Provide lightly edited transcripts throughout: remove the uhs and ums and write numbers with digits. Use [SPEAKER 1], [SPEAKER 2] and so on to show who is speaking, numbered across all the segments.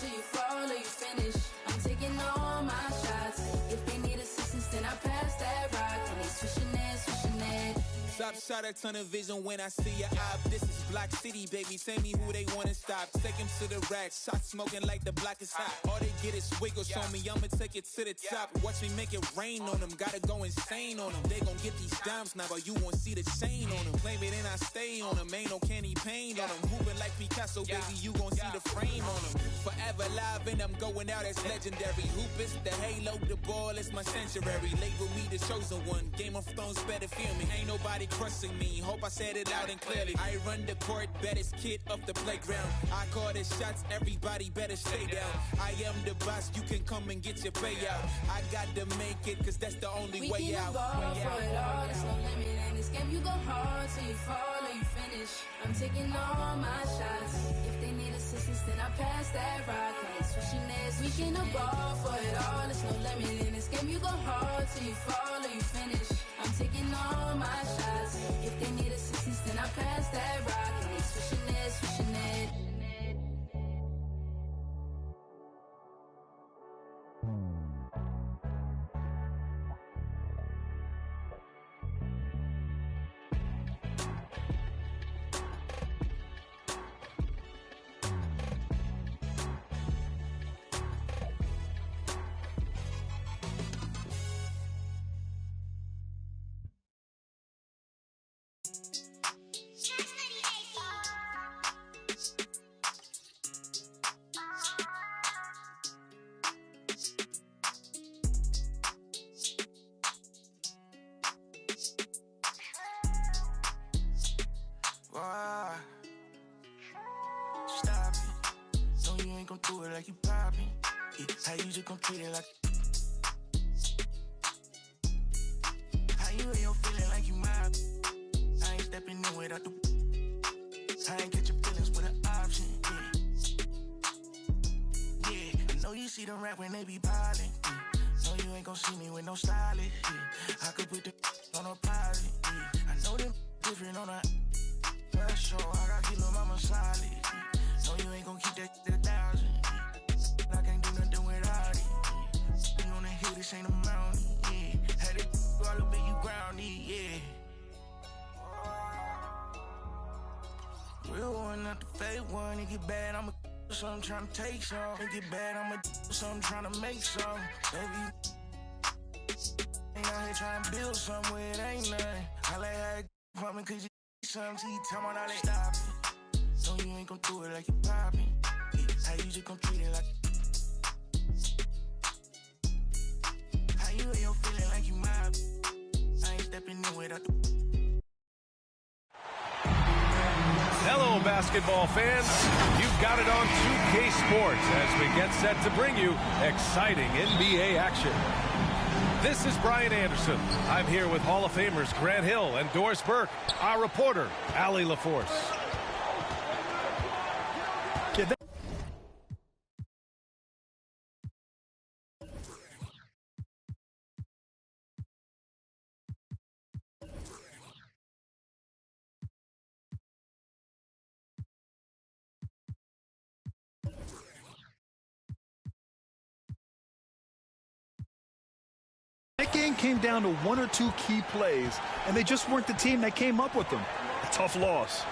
[SPEAKER 1] till you fall or you finish. I'm taking all my shots. If they need assistance, then I pass that rock. And they swishing it, swishing it.
[SPEAKER 2] Stop shot at tunnel vision when I see your eye. This is Block City, baby. Tell me who they wanna stop. Take them to the rack. Shot smoking like the block is hot. All they get is wiggles on me. I'ma take it to the top. Watch me make it rain on them. Gotta go insane on them. They gon' get these dimes now, but you won't see the chain on them. Claim it and I stay on them. Ain't no candy paint on them. Hooping like Picasso, baby. You gon' see the frame on them. Forever live and I'm going out as legendary. Hoopers, the halo, the ball is my sanctuary. Label me the chosen one. Game of Thrones better feel me. Ain't nobody crushing me. Hope I said it loud and clearly. I run the court, baddest kid off the playground. I call the shots, everybody better stay down. I am the boss, you can come and get your payout. I got to make it, cause that's the only way out.
[SPEAKER 1] Ball for it all, there's no limit in this game. You go hard till you fall or you finish. I'm taking all my shots. If they need assistance, then I pass that rock. I ain't switching this. We can ball for it all, there's no limit in this game. You go hard till you fall or you finish. I'm taking all my shots. If they need assistance, then I pass that rock. I ain't switching it, switching it.
[SPEAKER 3] Stop it. No, you ain't gon' do it like you poppin'. Yeah, how you just gon' treat it like. How you ain't your feeling like you mob. I ain't stepping in without the. I ain't get your feelings with an option. Yeah, yeah. I know you see them rap when they be piling. Yeah. No, you ain't gon' see me with no stylist. Yeah. I could put the on a pilot. Yeah. I know them different on a. Show I got kilo mama solid. No, you ain't gon' keep that at 1,000. I can't do nothing without it. You on the hill, this ain't a mountain. Yeah, had it all up in you grounded. Yeah. Real one, not the fake one. It get bad, I'ma do something tryna take some. It get bad, I'ma do something tryna make some. Baby, ain't out here tryna build something where it ain't nothing. I like how it for me, cause you something till you tell me all that. Stop it. No, you ain't gon' do it like you poppin'. Yeah, how you just gon' treat it like. How you ain't your feeling like you mob. I ain't stepping in without the.
[SPEAKER 4] Hello, basketball fans. You've got it on 2K Sports as we get set to bring you exciting NBA action. This is Brian Anderson. I'm here with Hall of Famers Grant Hill and Doris Burke, our reporter, Allie LaForce.
[SPEAKER 5] That game came down to one or two key plays, and they just weren't the team that came up with them. A tough loss.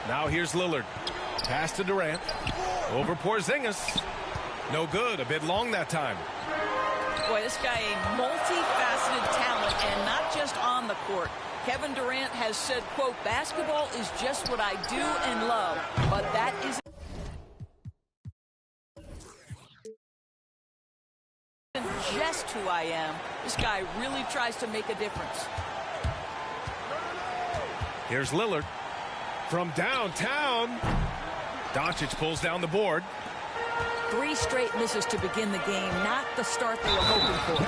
[SPEAKER 4] Now here's Lillard. Pass to Durant. Over Porzingis. No good. A bit long that time.
[SPEAKER 6] Boy, this guy a multifaceted talent, and not just on the court. Kevin Durant has said, quote, basketball is just what I do and love, but that isn't just who I am. This guy really tries to make a difference.
[SPEAKER 4] Here's Lillard from downtown. Doncic pulls down the board.
[SPEAKER 6] 3 straight misses to begin the game, not the start they were hoping for.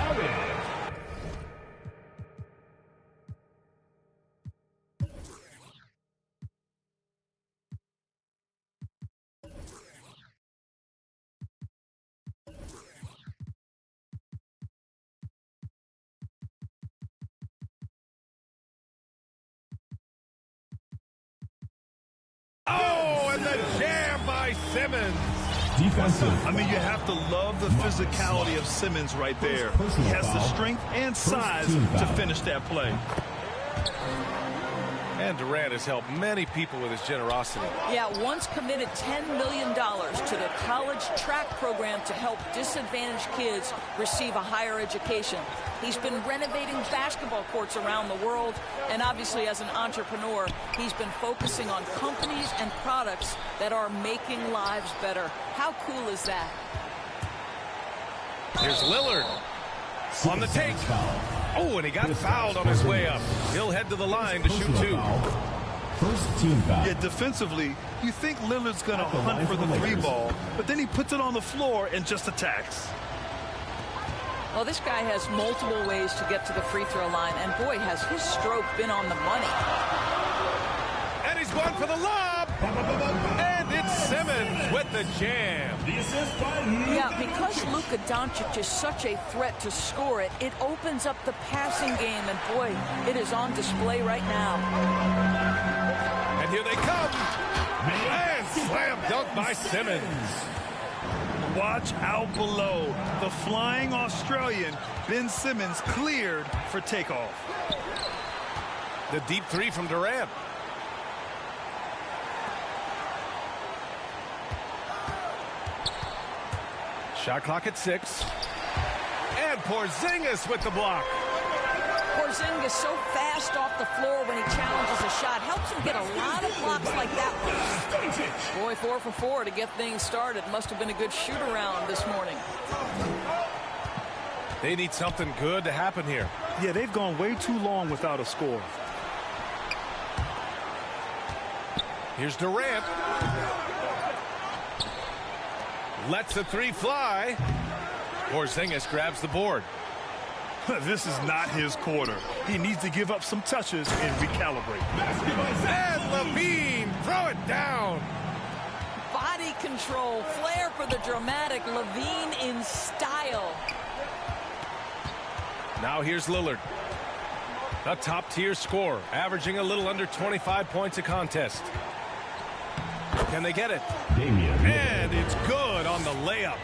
[SPEAKER 4] Oh, and the jam by Simmons.
[SPEAKER 7] Defensive.
[SPEAKER 5] I mean, you have to love the physicality of Simmons right there. He has the strength and size to finish that play.
[SPEAKER 4] And Durant has helped many people with his generosity.
[SPEAKER 6] Yeah, once committed $10 million to the college track program to help disadvantaged kids receive a higher education. He's been renovating basketball courts around the world, and obviously as an entrepreneur, he's been focusing on companies and products that are making lives better. How cool is that?
[SPEAKER 4] Here's Lillard on the take. Oh, and he got fouled on his way up. He'll head to the line to shoot two.
[SPEAKER 7] First team foul.
[SPEAKER 5] Yeah, defensively, you think Lillard's going to hunt for the three ball, but then he puts it on the floor and just attacks.
[SPEAKER 6] Well, this guy has multiple ways to get to the free throw line, and boy, has his stroke been on the money.
[SPEAKER 4] And he's going for the lob. And it's Simmons with the jam.
[SPEAKER 6] Yeah, because Luka Doncic is such a threat to score it, it opens up the passing game, and boy, it is on display right now.
[SPEAKER 4] And here they come. And slam dunk by Simmons.
[SPEAKER 5] Watch out below. The flying Australian, Ben Simmons, cleared for takeoff.
[SPEAKER 4] The deep three from Durant. Shot clock at 6. And Porzingis with the block.
[SPEAKER 6] Porzingis so fast off the floor when he challenges a shot. Helps him get a lot of blocks like that one. Boy, 4 for 4 to get things started. Must have been a good shoot-around this morning.
[SPEAKER 4] They need something good to happen here.
[SPEAKER 5] Yeah, they've gone way too long without a score.
[SPEAKER 4] Here's Durant. Lets the three fly. Porzingis grabs the board.
[SPEAKER 5] This is not his quarter. He needs to give up some touches and recalibrate.
[SPEAKER 4] And LaVine, throw it down.
[SPEAKER 6] Body control, flair for the dramatic. LaVine in style.
[SPEAKER 4] Now here's Lillard. A top-tier scorer, averaging a little under 25 points a contest. Can they get it? And it's good on the layup.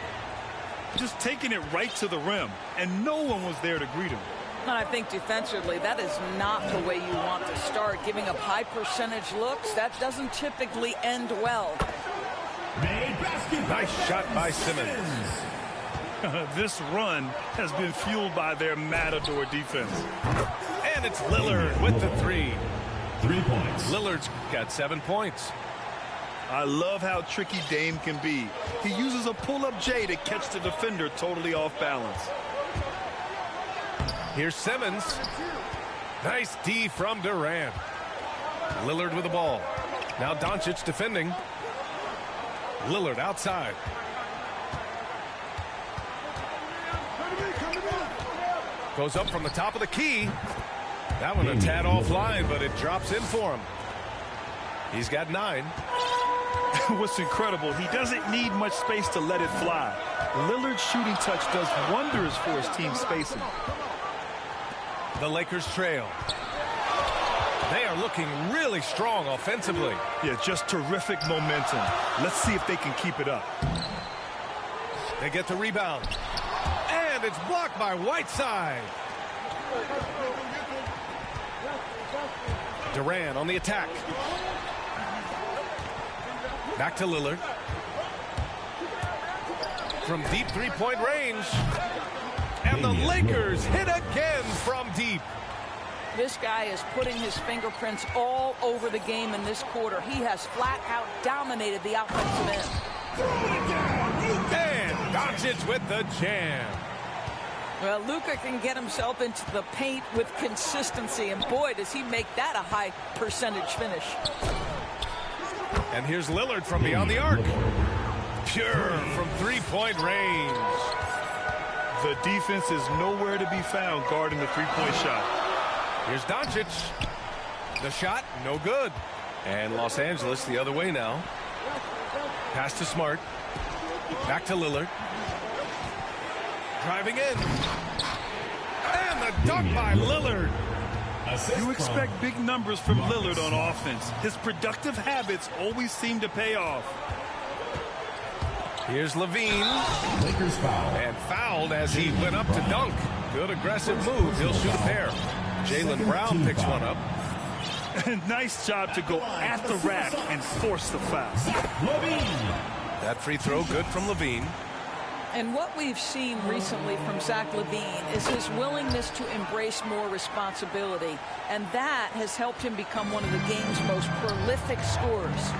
[SPEAKER 5] Just taking it right to the rim, and no one was there to greet him.
[SPEAKER 6] And I think defensively, that is not the way you want to start. Giving up high percentage looks, that doesn't typically end well.
[SPEAKER 4] Nice shot by Simmons.
[SPEAKER 5] This run has been fueled by their matador defense.
[SPEAKER 4] And it's Lillard with the three.
[SPEAKER 7] 3 points.
[SPEAKER 4] Lillard's got 7 points.
[SPEAKER 5] I love how tricky Dame can be. He uses a pull-up J to catch the defender totally off balance.
[SPEAKER 4] Here's Simmons. Nice D from Durant. Lillard with the ball. Now Doncic defending. Lillard outside. Goes up from the top of the key. That one a tad offline, but it drops in for him. He's got 9.
[SPEAKER 5] What's incredible, he doesn't need much space to let it fly. Lillard's shooting touch does wonders for his team spacing.
[SPEAKER 4] The Lakers trail. They are looking really strong offensively.
[SPEAKER 5] Yeah, just terrific momentum. Let's see if they can keep it up.
[SPEAKER 4] They get the rebound. And it's blocked by Whiteside. Durant on the attack. Back to Lillard. From deep three-point range. And the Lakers hit again from deep.
[SPEAKER 6] This guy is putting his fingerprints all over the game in this quarter. He has flat out dominated the offensive end.
[SPEAKER 4] And Doncic with the jam.
[SPEAKER 6] Well, Luka can get himself into the paint with consistency, and boy, does he make that a high percentage finish.
[SPEAKER 4] And here's Lillard from beyond the arc. Pure from three-point range.
[SPEAKER 5] The defense is nowhere to be found guarding the three-point shot.
[SPEAKER 4] Here's Doncic. The shot, no good. And Los Angeles the other way now. Pass to Smart. Back to Lillard. Driving in. And the dunk by Lillard.
[SPEAKER 5] You expect big numbers from Lillard on offense. His productive habits always seem to pay off.
[SPEAKER 4] Here's Levine.
[SPEAKER 7] Lakers foul.
[SPEAKER 4] And fouled as he went up to dunk. Good aggressive move. He'll shoot a pair. Jaylen Brown picks one up.
[SPEAKER 5] Nice job to go at the rack and force the foul.
[SPEAKER 7] Levine.
[SPEAKER 4] That free throw good from Levine.
[SPEAKER 6] And what we've seen recently from Zach LaVine is his willingness to embrace more responsibility. And that has helped him become one of the game's most prolific scorers.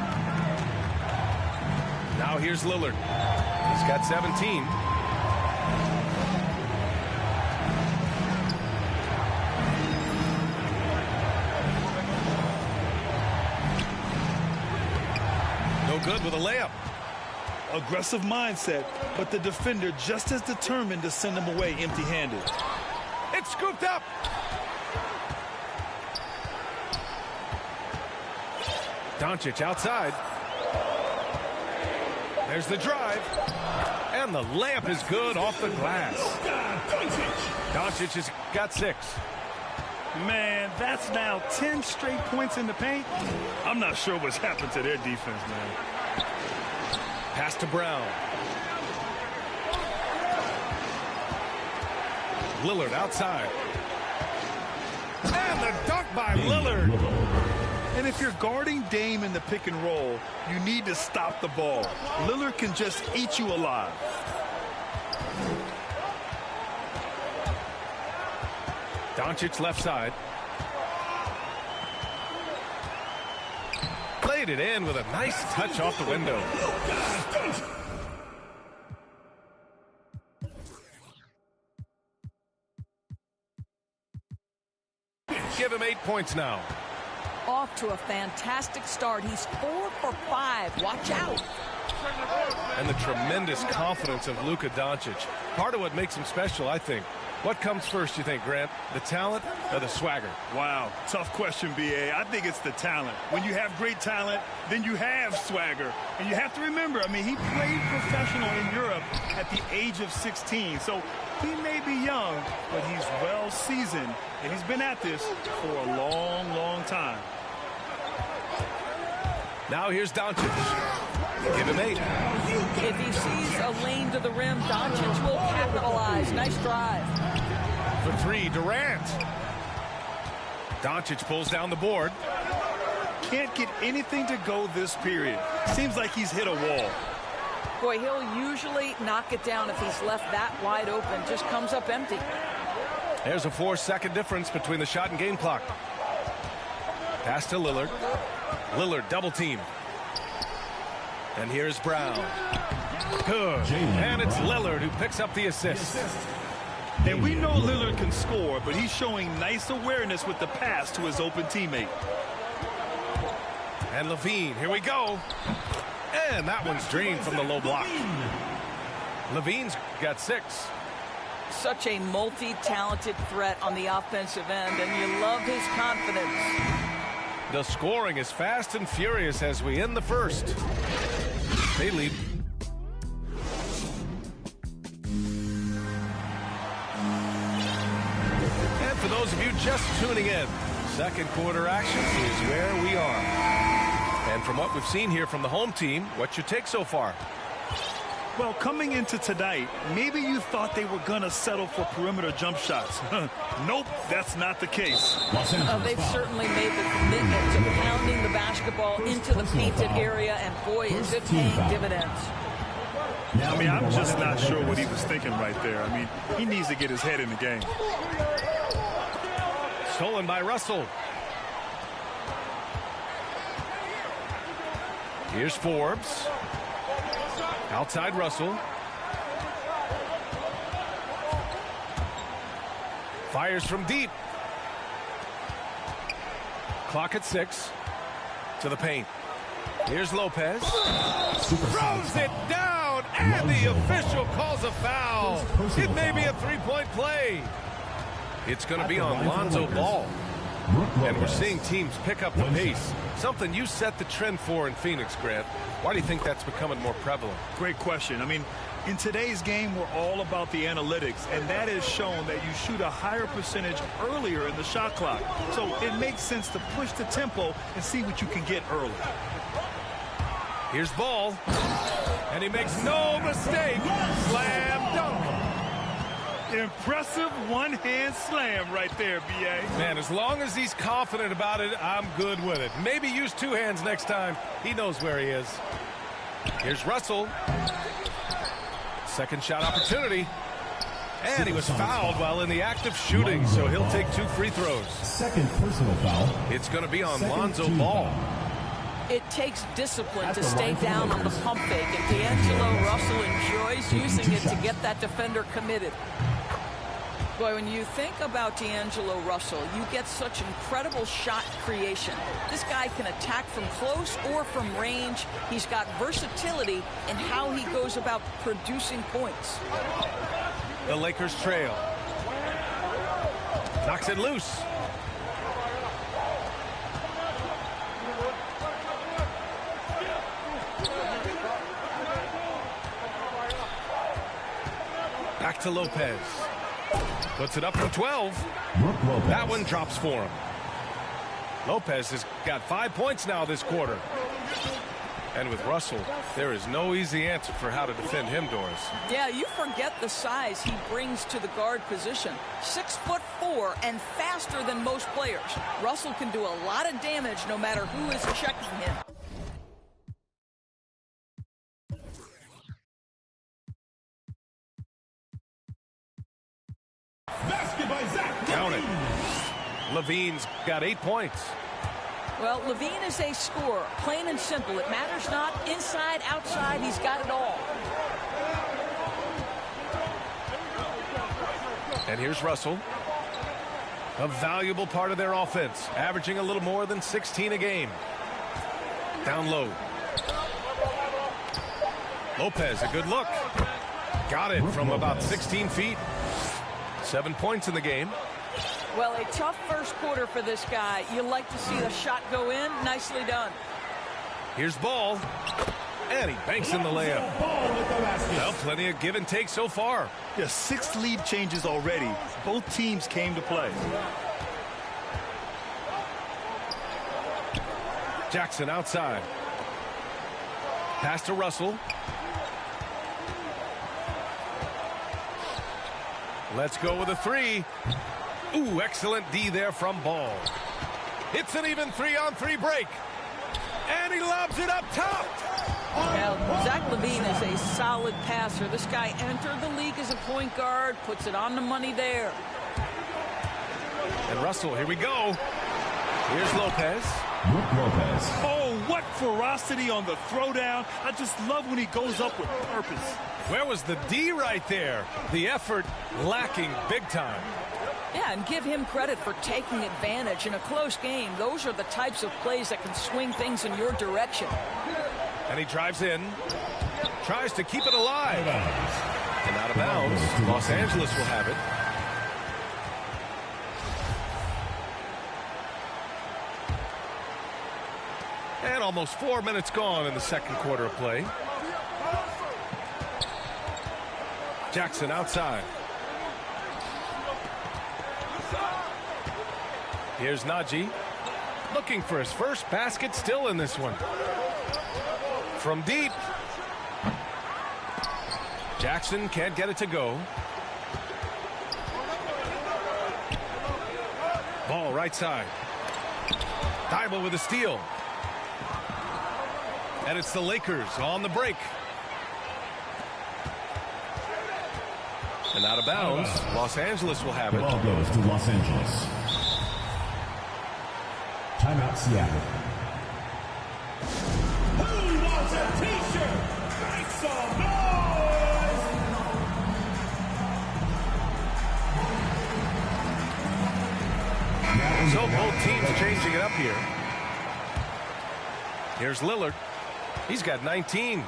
[SPEAKER 4] Now here's Lillard. He's got 17. No good with a layup.
[SPEAKER 5] Aggressive mindset, but the defender just as determined to send him away empty-handed.
[SPEAKER 4] It's scooped up. Doncic outside. There's the drive. And the layup is good off the glass. Doncic has got 6.
[SPEAKER 5] Man, that's now 10 straight points in the paint. I'm not sure what's happened to their defense, man.
[SPEAKER 4] Pass to Brown. Lillard outside. And the dunk by Lillard.
[SPEAKER 5] And if you're guarding Dame in the pick and roll, you need to stop the ball. Lillard can just eat you alive.
[SPEAKER 4] Doncic left side. Played it in with a nice touch off the window. Give him 8 points now.
[SPEAKER 6] Off to a fantastic start. He's 4 for 5. Watch out.
[SPEAKER 4] And the tremendous confidence of Luka Doncic. Part of what makes him special, I think. What comes first, you think, Grant? The talent or the swagger?
[SPEAKER 5] Wow, tough question, B.A. I think it's the talent. When you have great talent, then you have swagger. And you have to remember, I mean, he played professional in Europe at the age of 16. So he may be young, but he's well seasoned. And he's been at this for a long, long time.
[SPEAKER 4] Now here's Doncic. Give him 8.
[SPEAKER 6] If he sees a lane to the rim, Doncic will capitalize. Nice drive.
[SPEAKER 4] For 3, Durant. Doncic pulls down the board.
[SPEAKER 5] Can't get anything to go this period. Seems like he's hit a wall.
[SPEAKER 6] Boy, he'll usually knock it down if he's left that wide open. Just comes up empty.
[SPEAKER 4] There's a 4-second difference between the shot and game clock. Pass to Lillard. Lillard double team. And here's Brown. Good. And it's Lillard who picks up the assist.
[SPEAKER 5] And we know Lillard can score, but he's showing nice awareness with the pass to his open teammate.
[SPEAKER 4] And Levine, here we go. And that one's drained from the low block. Levine's got 6.
[SPEAKER 6] Such a multi-talented threat on the offensive end, and you love his confidence.
[SPEAKER 4] The scoring is fast and furious as we end the first. They lead. And for those of you just tuning in, second quarter action is where we are. And from what we've seen here from the home team, what's your take so far?
[SPEAKER 5] Well, coming into tonight, maybe you thought they were going to settle for perimeter jump shots. Nope, that's not the case.
[SPEAKER 6] They've certainly made the commitment to pounding the basketball into the painted area, and boy, is it paying dividends.
[SPEAKER 5] I mean, I'm just not sure what he was thinking right there. I mean, he needs to get his head in the game.
[SPEAKER 4] Stolen by Russell. Here's Forbes. Outside Russell. Fires from deep. Clock at 6. To the paint. Here's Lopez. Throws it down, and the official calls a foul. It may be a three-point play. It's going to be on Lonzo Ball. And we're seeing teams pick up the pace. Something you set the trend for in Phoenix, Grant. Why do you think that's becoming more prevalent?
[SPEAKER 5] Great question. I mean, in today's game, we're all about the analytics, and that has shown that you shoot a higher percentage earlier in the shot clock. So it makes sense to push the tempo and see what you can get early.
[SPEAKER 4] Here's Ball. And he makes no mistake. Slam dunk.
[SPEAKER 5] Impressive one-hand slam right there, B.A.
[SPEAKER 4] Man, as long as he's confident about it, I'm good with it. Maybe use two hands next time. He knows where he is. Here's Russell. Second shot opportunity. And he was fouled while in the act of shooting, so he'll take 2 free throws.
[SPEAKER 7] Second personal foul.
[SPEAKER 4] It's going to be on Lonzo Ball.
[SPEAKER 6] It takes discipline to stay down on the pump fake, and D'Angelo Russell enjoys using it to get that defender committed. Boy, when you think about D'Angelo Russell, you get such incredible shot creation. This guy can attack from close or from range. He's got versatility in how he goes about producing points.
[SPEAKER 4] The Lakers trail. Knocks it loose. Back to Lopez. Puts it up from 12. That one drops for him. Lopez has got 5 points now this quarter. And with Russell, there is no easy answer for how to defend him, Doris.
[SPEAKER 6] Yeah, you forget the size he brings to the guard position. 6'4" and faster than most players. Russell can do a lot of damage no matter who is checking him.
[SPEAKER 4] Count it. Levine's got 8 points.
[SPEAKER 6] Well, Levine is a scorer, plain and simple. It matters not inside, outside, he's got it all.
[SPEAKER 4] And here's Russell. A valuable part of their offense, averaging a little more than 16 a game. Down low. Lopez, a good look. Got it from about 16 feet. 7 points in the game.
[SPEAKER 6] Well, a tough first quarter for this guy. You like to see the shot go in. Nicely done.
[SPEAKER 4] Here's Ball. And he banks in the layup. Well, plenty of give and take so far.
[SPEAKER 5] Yeah, 6 lead changes already. Both teams came to play.
[SPEAKER 4] Jackson outside. Pass to Russell. Let's go with a 3. Ooh, excellent D there from Ball. It's an even 3-on-3 break. And he lobs it up top.
[SPEAKER 6] Now, Zach LaVine is a solid passer. This guy entered the league as a point guard, puts it on the money there.
[SPEAKER 4] And Russell, here we go. Here's Lopez.
[SPEAKER 5] Oh, what ferocity on the throwdown. I just love when he goes up with purpose.
[SPEAKER 4] Where was the D right there? The effort lacking big time.
[SPEAKER 6] Yeah, and give him credit for taking advantage in a close game. Those are the types of plays that can swing things in your direction.
[SPEAKER 4] And he drives in, tries to keep it alive. And out of bounds, Los Angeles will have it. And almost 4 minutes gone in the second quarter of play. Jackson outside. Here's Najee. Looking for his first basket still in this one. From deep. Jackson can't get it to go. Ball right side. Thibault with a steal. And it's the Lakers on the break. And out of bounds, Los Angeles will have it.
[SPEAKER 7] The ball goes to Los Angeles. Timeout, Seattle. Who wants a t-shirt? Make some noise!
[SPEAKER 4] So both teams changing it up here. Here's Lillard. He's got 19.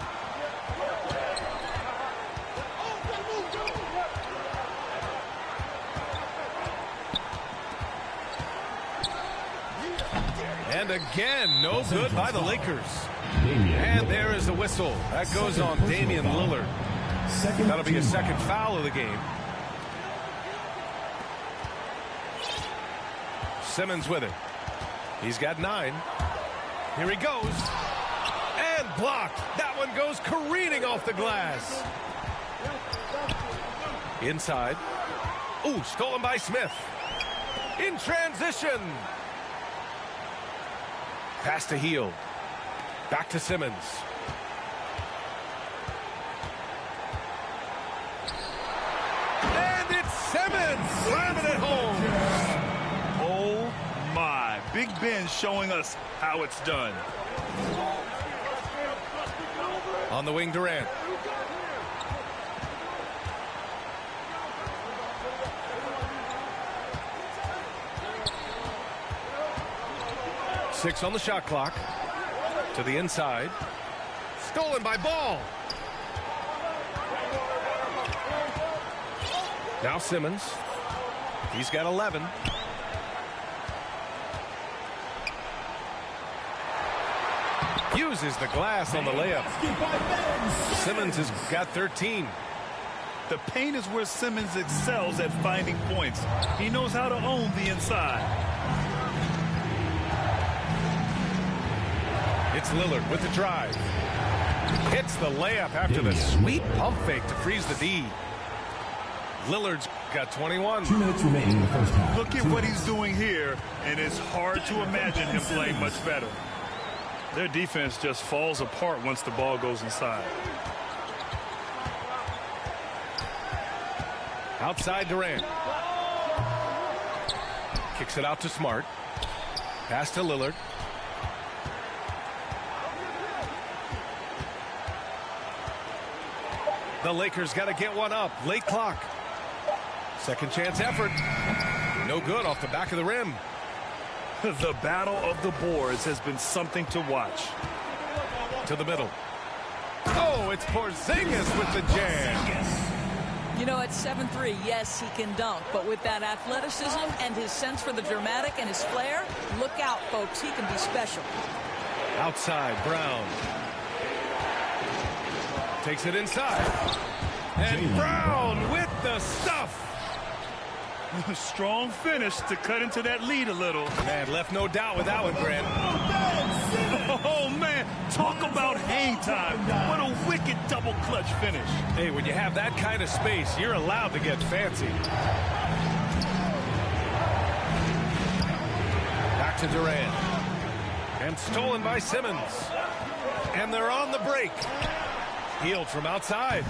[SPEAKER 4] And again, no good by the Lakers. And there is the whistle. That goes on Damian Lillard. That'll be a second foul of the game. Simmons with it. He's got 9. Here he goes. And blocked. That one goes careening off the glass. Inside. Ooh, stolen by Smith. In transition. Pass to Hield. Back to Simmons. And it's Simmons slamming it home.
[SPEAKER 5] Oh my. Big Ben showing us how it's done.
[SPEAKER 4] On the wing, Durant. Six on the shot clock. To the inside. Stolen by Ball. Now Simmons. He's got 11. Uses the glass on the layup. Simmons has got 13.
[SPEAKER 5] The paint is where Simmons excels at finding points. He knows how to own the inside.
[SPEAKER 4] It's Lillard with the drive. Hits the layup after the sweet pump fake to freeze the D. Lillard's got 21.
[SPEAKER 7] 2 minutes remaining in the first half.
[SPEAKER 5] Look at what he's doing here, and it's hard to imagine him playing much better. Their defense just falls apart once the ball goes inside.
[SPEAKER 4] Outside Durant. Kicks it out to Smart. Pass to Lillard. The Lakers got to get one up. Late clock. Second chance effort. No good off the back of the rim.
[SPEAKER 5] The battle of the boards has been something to watch.
[SPEAKER 4] To the middle. Oh, it's Porzingis with the jam.
[SPEAKER 6] You know, at 7'3", yes, he can dunk. But with that athleticism and his sense for the dramatic and his flair, look out, folks. He can be special.
[SPEAKER 4] Outside, Brown. Takes it inside. And Brown with the stuff.
[SPEAKER 5] Strong finish to cut into that lead a little.
[SPEAKER 4] Man, left no doubt with that one, Grant.
[SPEAKER 5] Oh, man. Talk about hang time. What a wicked double clutch finish.
[SPEAKER 4] Hey, when you have that kind of space, you're allowed to get fancy. Back to Durant. And stolen by Simmons. And they're on the break. Hield from outside.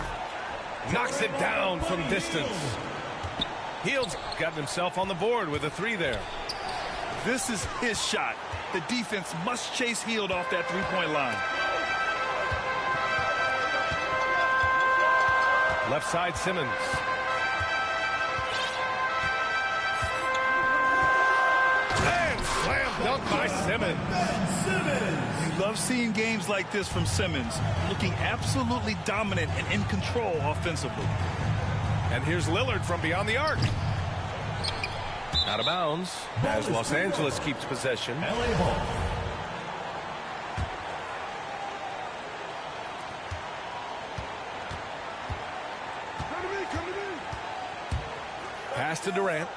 [SPEAKER 4] Knocks it down from distance. Hield's gotten himself on the board with a 3 there.
[SPEAKER 5] This is his shot. The defense must chase Hield off that three-point line.
[SPEAKER 4] Left side, Simmons. And slam dunk by Simmons.
[SPEAKER 5] You love seeing games like this from Simmons, looking absolutely dominant and in control offensively.
[SPEAKER 4] And here's Lillard from beyond the arc. Out of bounds as Los Angeles keeps possession.
[SPEAKER 7] LA ball.
[SPEAKER 4] Pass to Durant.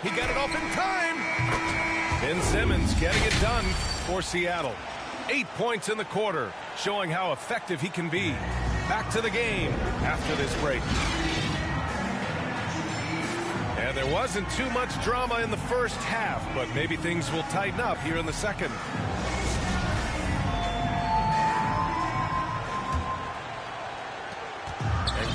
[SPEAKER 4] He got it off in time. Ben Simmons getting it done for Seattle. 8 points in the quarter, showing how effective he can be. Back to the game after this break. And there wasn't too much drama in the first half, but maybe things will tighten up here in the second.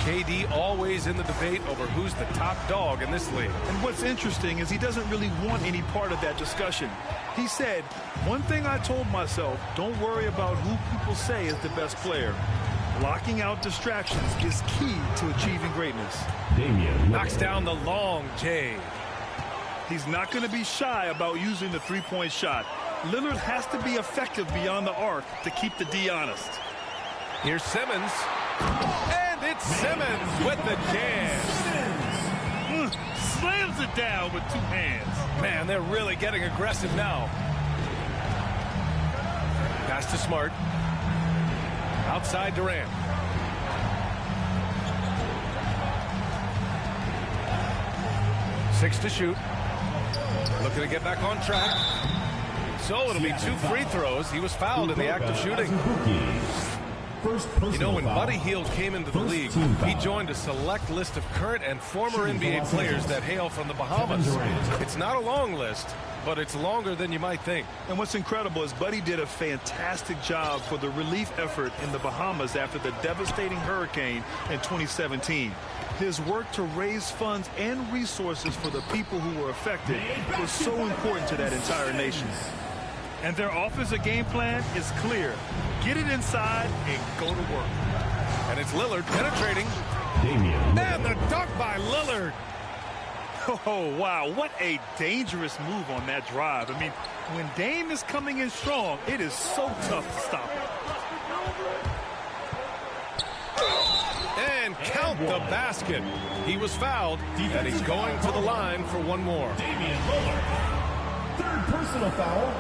[SPEAKER 4] KD always in the debate over who's the top dog in this league.
[SPEAKER 5] And what's interesting is he doesn't really want any part of that discussion. He said, one thing I told myself, don't worry about who people say is the best player. Blocking out distractions is key to achieving greatness.
[SPEAKER 7] Damian
[SPEAKER 4] knocks down the long J.
[SPEAKER 5] He's not going to be shy about using the three-point shot. Lillard has to be effective beyond the arc to keep the D honest.
[SPEAKER 4] Here's Simmons. And it's Simmons with the jam.
[SPEAKER 5] Slams it down with two hands.
[SPEAKER 4] Man, they're really getting aggressive now. Pass to Smart. Outside Durant. Six to shoot. Looking to get back on track. So it'll be 2 free throws. He was fouled in the act of shooting. You know, when Buddy Hield came into the league, he joined a select list of current and former NBA players that hail from the Bahamas. It's not a long list, but it's longer than you might think.
[SPEAKER 5] And what's incredible is Buddy did a fantastic job for the relief effort in the Bahamas after the devastating hurricane in 2017. His work to raise funds and resources for the people who were affected was so important to that entire nation. And their offensive game plan is clear. Get it inside and go to work.
[SPEAKER 4] And it's Lillard penetrating. And the dunk by Lillard.
[SPEAKER 5] Oh, wow. What a dangerous move on that drive. I mean, when Dame is coming in strong, it is so tough to stop him.
[SPEAKER 4] And count the basket. He was fouled, and he's going to the line for one more.
[SPEAKER 7] Damian Lillard. 3rd personal foul.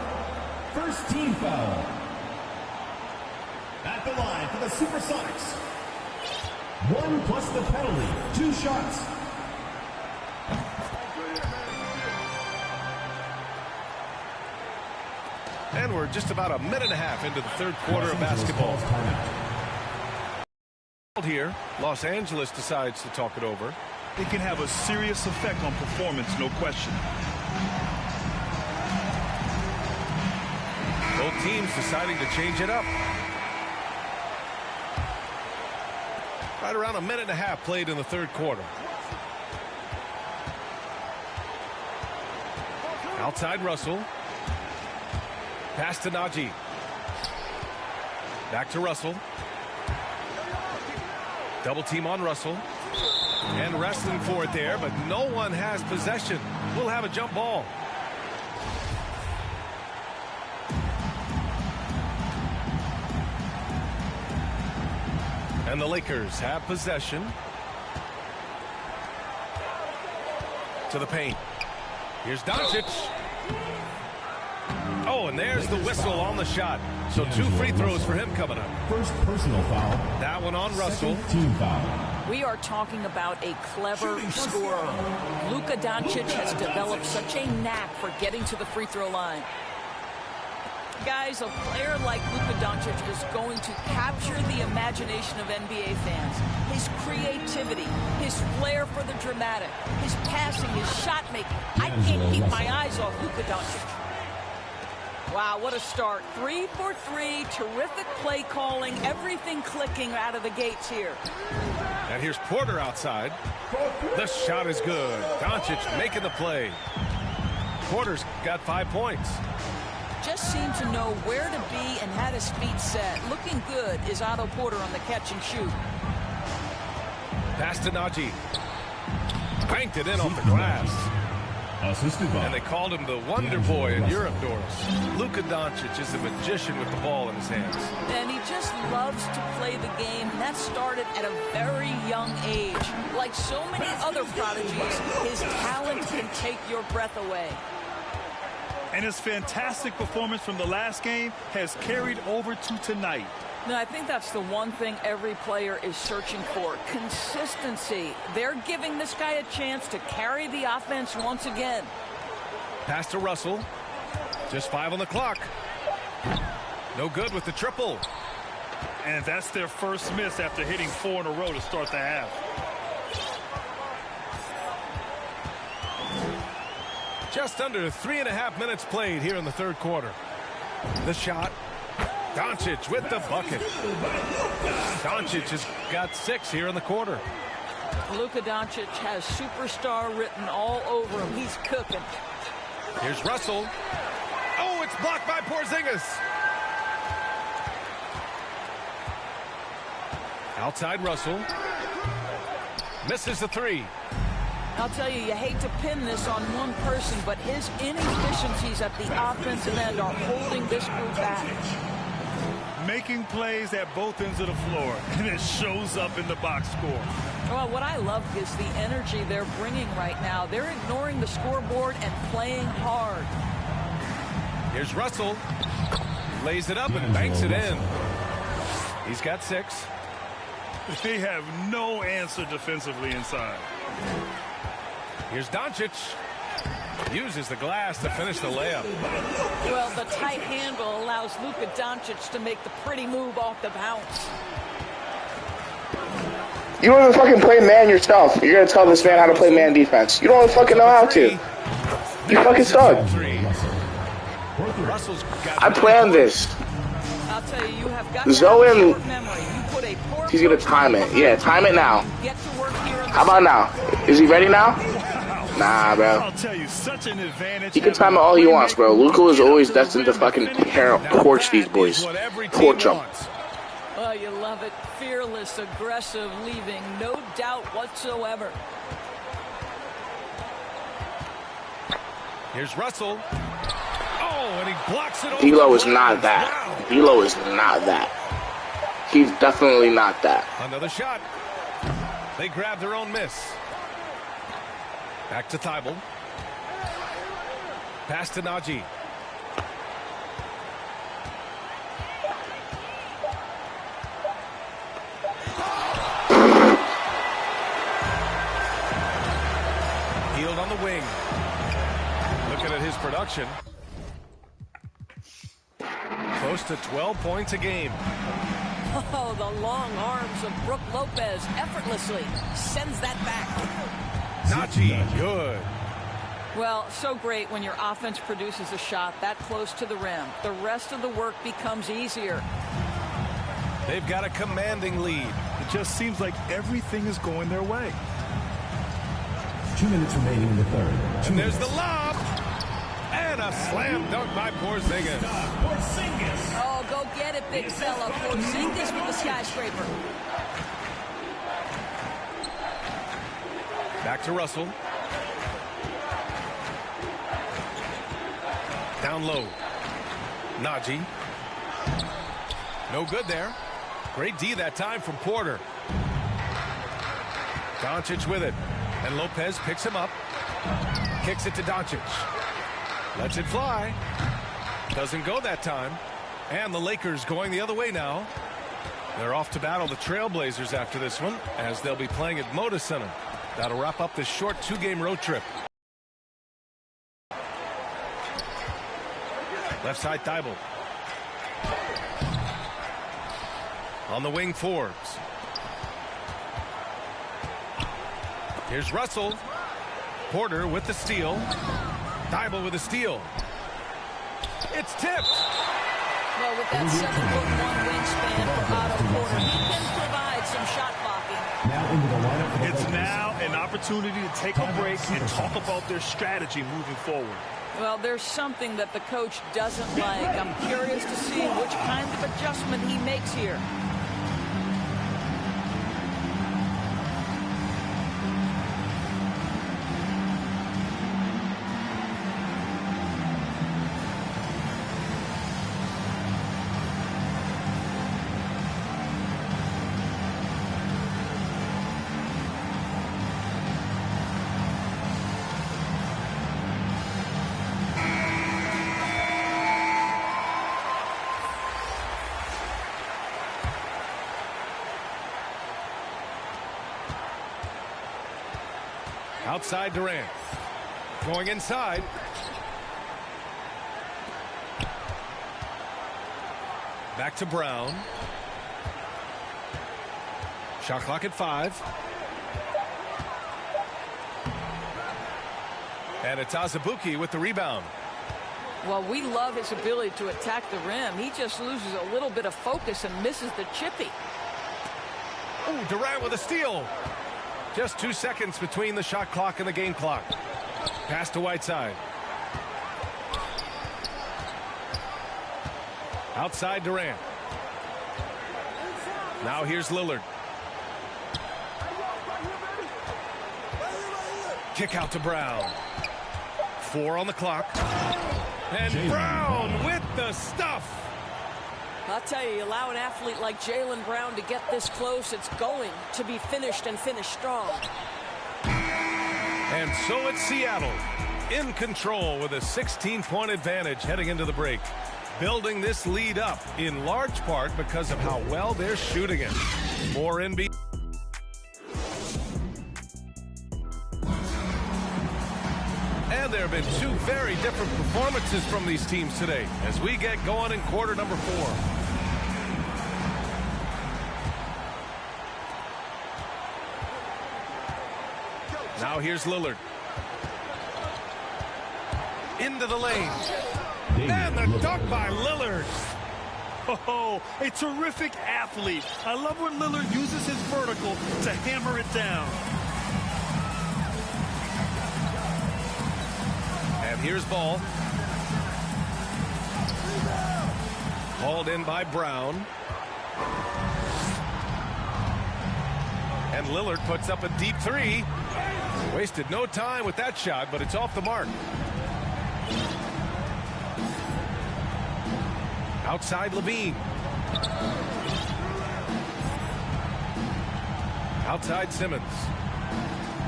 [SPEAKER 7] 1st team foul. At the line for the Supersonics. 1 plus the penalty. 2 shots.
[SPEAKER 4] And we're just about a minute and a half into the 3rd quarter of basketball. Here, Los Angeles decides to talk it over.
[SPEAKER 5] It can have a serious effect on performance, no question.
[SPEAKER 4] Both teams deciding to change it up. Right around a minute and a half played in the 3rd quarter. Outside Russell. Pass to Najee. Back to Russell. Double team on Russell. And wrestling for it there, but no one has possession. We'll have a jump ball. And the Lakers have possession. To the paint. Here's Doncic. Oh, and there's the whistle on the shot. So 2 free throws for him coming up.
[SPEAKER 7] 1st personal foul.
[SPEAKER 4] That one on Russell.
[SPEAKER 7] 2nd team foul.
[SPEAKER 6] We are talking about a clever scorer. Luka Doncic has developed such a knack for getting to the free throw line. Guys, a player like Luka Doncic is going to capture the imagination of NBA fans. His creativity, his flair for the dramatic, his passing, his shot making. I can't keep my eyes off Luka Doncic. Wow, what a start. 3 for 3, terrific play calling, everything clicking out of the gates here.
[SPEAKER 4] And here's Porter outside. The shot is good. Doncic making the play. Porter's got 5 points.
[SPEAKER 6] Just seemed to know where to be and had his feet set. Looking good is Otto Porter on the catch and shoot.
[SPEAKER 4] Pass to Najee. Banked it in off the glass.
[SPEAKER 7] Assisted by.
[SPEAKER 4] And they called him the Wonder Boy in Europe, Doris. Luka Doncic is a magician with the ball in his hands.
[SPEAKER 6] And he just loves to play the game, and that started at a very young age. Like so many other prodigies, his talent can take your breath away.
[SPEAKER 5] And his fantastic performance from the last game has carried over to tonight.
[SPEAKER 6] No, I think that's the one thing every player is searching for, consistency. They're giving this guy a chance to carry the offense once again.
[SPEAKER 4] Pass to Russell. Just 5 on the clock. No good with the triple.
[SPEAKER 5] And that's their first miss after hitting 4 in a row to start the half.
[SPEAKER 4] Just under 3.5 minutes played here in the 3rd quarter. The shot. Doncic with the bucket. Doncic has got 6 here in the quarter.
[SPEAKER 6] Luka Doncic has superstar written all over him. He's cooking.
[SPEAKER 4] Here's Russell. Oh, it's blocked by Porzingis. Outside Russell. Misses the 3.
[SPEAKER 6] I'll tell you, you hate to pin this on one person, but his inefficiencies at the offensive end are holding this group back.
[SPEAKER 5] Making plays at both ends of the floor, and it shows up in the box score.
[SPEAKER 6] Well, what I love is the energy they're bringing right now. They're ignoring the scoreboard and playing hard.
[SPEAKER 4] Here's Russell. Lays it up and banks it in. He's got 6.
[SPEAKER 5] They have no answer defensively inside.
[SPEAKER 4] Here's Doncic. Uses the glass to finish the layup.
[SPEAKER 6] Well, the tight handle allows Luka Doncic to make the pretty move off the bounce.
[SPEAKER 8] You don't even fucking play man yourself. You're gonna tell this man how to play man defense. You don't even fucking know how to. You fucking suck. I planned this.
[SPEAKER 6] I'll tell you, you have got
[SPEAKER 8] Zoe and
[SPEAKER 6] short memory. You put a poor
[SPEAKER 8] he's gonna time it. Yeah, time it now.
[SPEAKER 6] get to work here in the
[SPEAKER 8] How about now? Is he ready now? Nah, bro.
[SPEAKER 5] I'll tell you, such an advantage.
[SPEAKER 8] He can time it all he wants, bro. Luka is always destined to fucking torch these boys. Torch them.
[SPEAKER 6] Oh, you love it. Fearless, aggressive, leaving no doubt whatsoever.
[SPEAKER 4] Here's Russell. Oh, and he blocks it over.
[SPEAKER 8] D'Lo is not that. D'Lo is not that. He's definitely not that.
[SPEAKER 4] Another shot. They grab their own miss. Back to Thibault. Pass to Najee. Healed on the wing. Looking at his production. Close to 12 points a game.
[SPEAKER 6] Oh, the long arms of Brook Lopez effortlessly sends that back.
[SPEAKER 4] Najee, good.
[SPEAKER 6] Well, so great when your offense produces a shot that close to the rim. The rest of the work becomes easier.
[SPEAKER 4] They've got a commanding lead.
[SPEAKER 5] It just seems like everything is going their way.
[SPEAKER 7] 2 minutes remaining in the third.
[SPEAKER 4] And there's the lob. And a slam dunk by Porzingis.
[SPEAKER 6] Oh, go get it, big fella. Porzingis with the skyscraper.
[SPEAKER 4] Back to Russell. Down low. Najee. No good there. Great D that time from Porter. Doncic with it. And Lopez picks him up. Kicks it to Doncic. Lets it fly. Doesn't go that time. And the Lakers going the other way now. They're off to battle the Trailblazers after this one, as they'll be playing at Moda Center. That'll wrap up this short 2-game road trip. Left side Thibault. On the wing, Forbes. Here's Russell. Porter with the steal. Thibault with a steal. It's tipped.
[SPEAKER 6] Well, with that 7'1" wingspan for Otto Porter, he can provide some shot blocking.
[SPEAKER 7] Now into the lineup for the
[SPEAKER 5] It's
[SPEAKER 7] Lakers.
[SPEAKER 5] now an opportunity to take a break and talk about their strategy moving forward.
[SPEAKER 6] Well, there's something that the coach doesn't like. I'm curious to see which kind of adjustment he makes here.
[SPEAKER 4] Outside Durant. Going inside. Back to Brown. Shot clock at 5. And it's Azubuike with the rebound.
[SPEAKER 6] Well, we love his ability to attack the rim. He just loses a little bit of focus and misses the chippy.
[SPEAKER 4] Ooh, Durant with a steal. Just 2 seconds between the shot clock and the game clock. Pass to Whiteside. Outside Durant. Now here's Lillard. Kick out to Brown. 4 on the clock. And Brown with the stuff.
[SPEAKER 6] I'll tell you, you allow an athlete like Jaylen Brown to get this close, it's going to be finished and finished strong.
[SPEAKER 4] And so it's Seattle in control with a 16-point advantage heading into the break. Building this lead up in large part because of how well they're shooting it. More NBA. And there have been two very different performances from these teams today as we get going in quarter number 4. Now here's Lillard. Into the lane. And the dunk by Lillard.
[SPEAKER 5] Oh, a terrific athlete. I love when Lillard uses his vertical to hammer it down.
[SPEAKER 4] And here's Ball. Hauled in by Brown. And Lillard puts up a deep 3. Wasted no time with that shot, but it's off the mark. Outside Levine. Outside Simmons.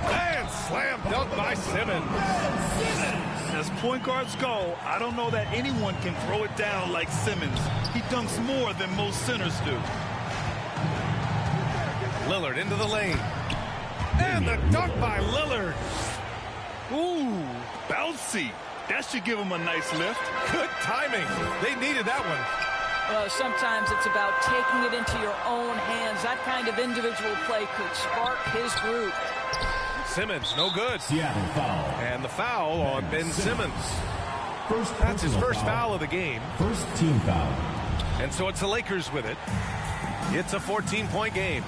[SPEAKER 4] And slam dunk by Simmons.
[SPEAKER 5] As point guards go, I don't know that anyone can throw it down like Simmons. He dunks more than most centers do.
[SPEAKER 4] Lillard into the lane. And the dunk by Lillard.
[SPEAKER 5] Ooh, bouncy. That should give him a nice lift.
[SPEAKER 4] Good timing. They needed that one.
[SPEAKER 6] Well, sometimes it's about taking it into your own hands. That kind of individual play could spark his group.
[SPEAKER 4] Simmons, no good.
[SPEAKER 7] Seattle foul.
[SPEAKER 4] And the foul on Ben Simmons.
[SPEAKER 7] First
[SPEAKER 4] That's his
[SPEAKER 7] personal
[SPEAKER 4] first foul of the game.
[SPEAKER 7] First team foul.
[SPEAKER 4] And so it's the Lakers with it. It's a 14-point game.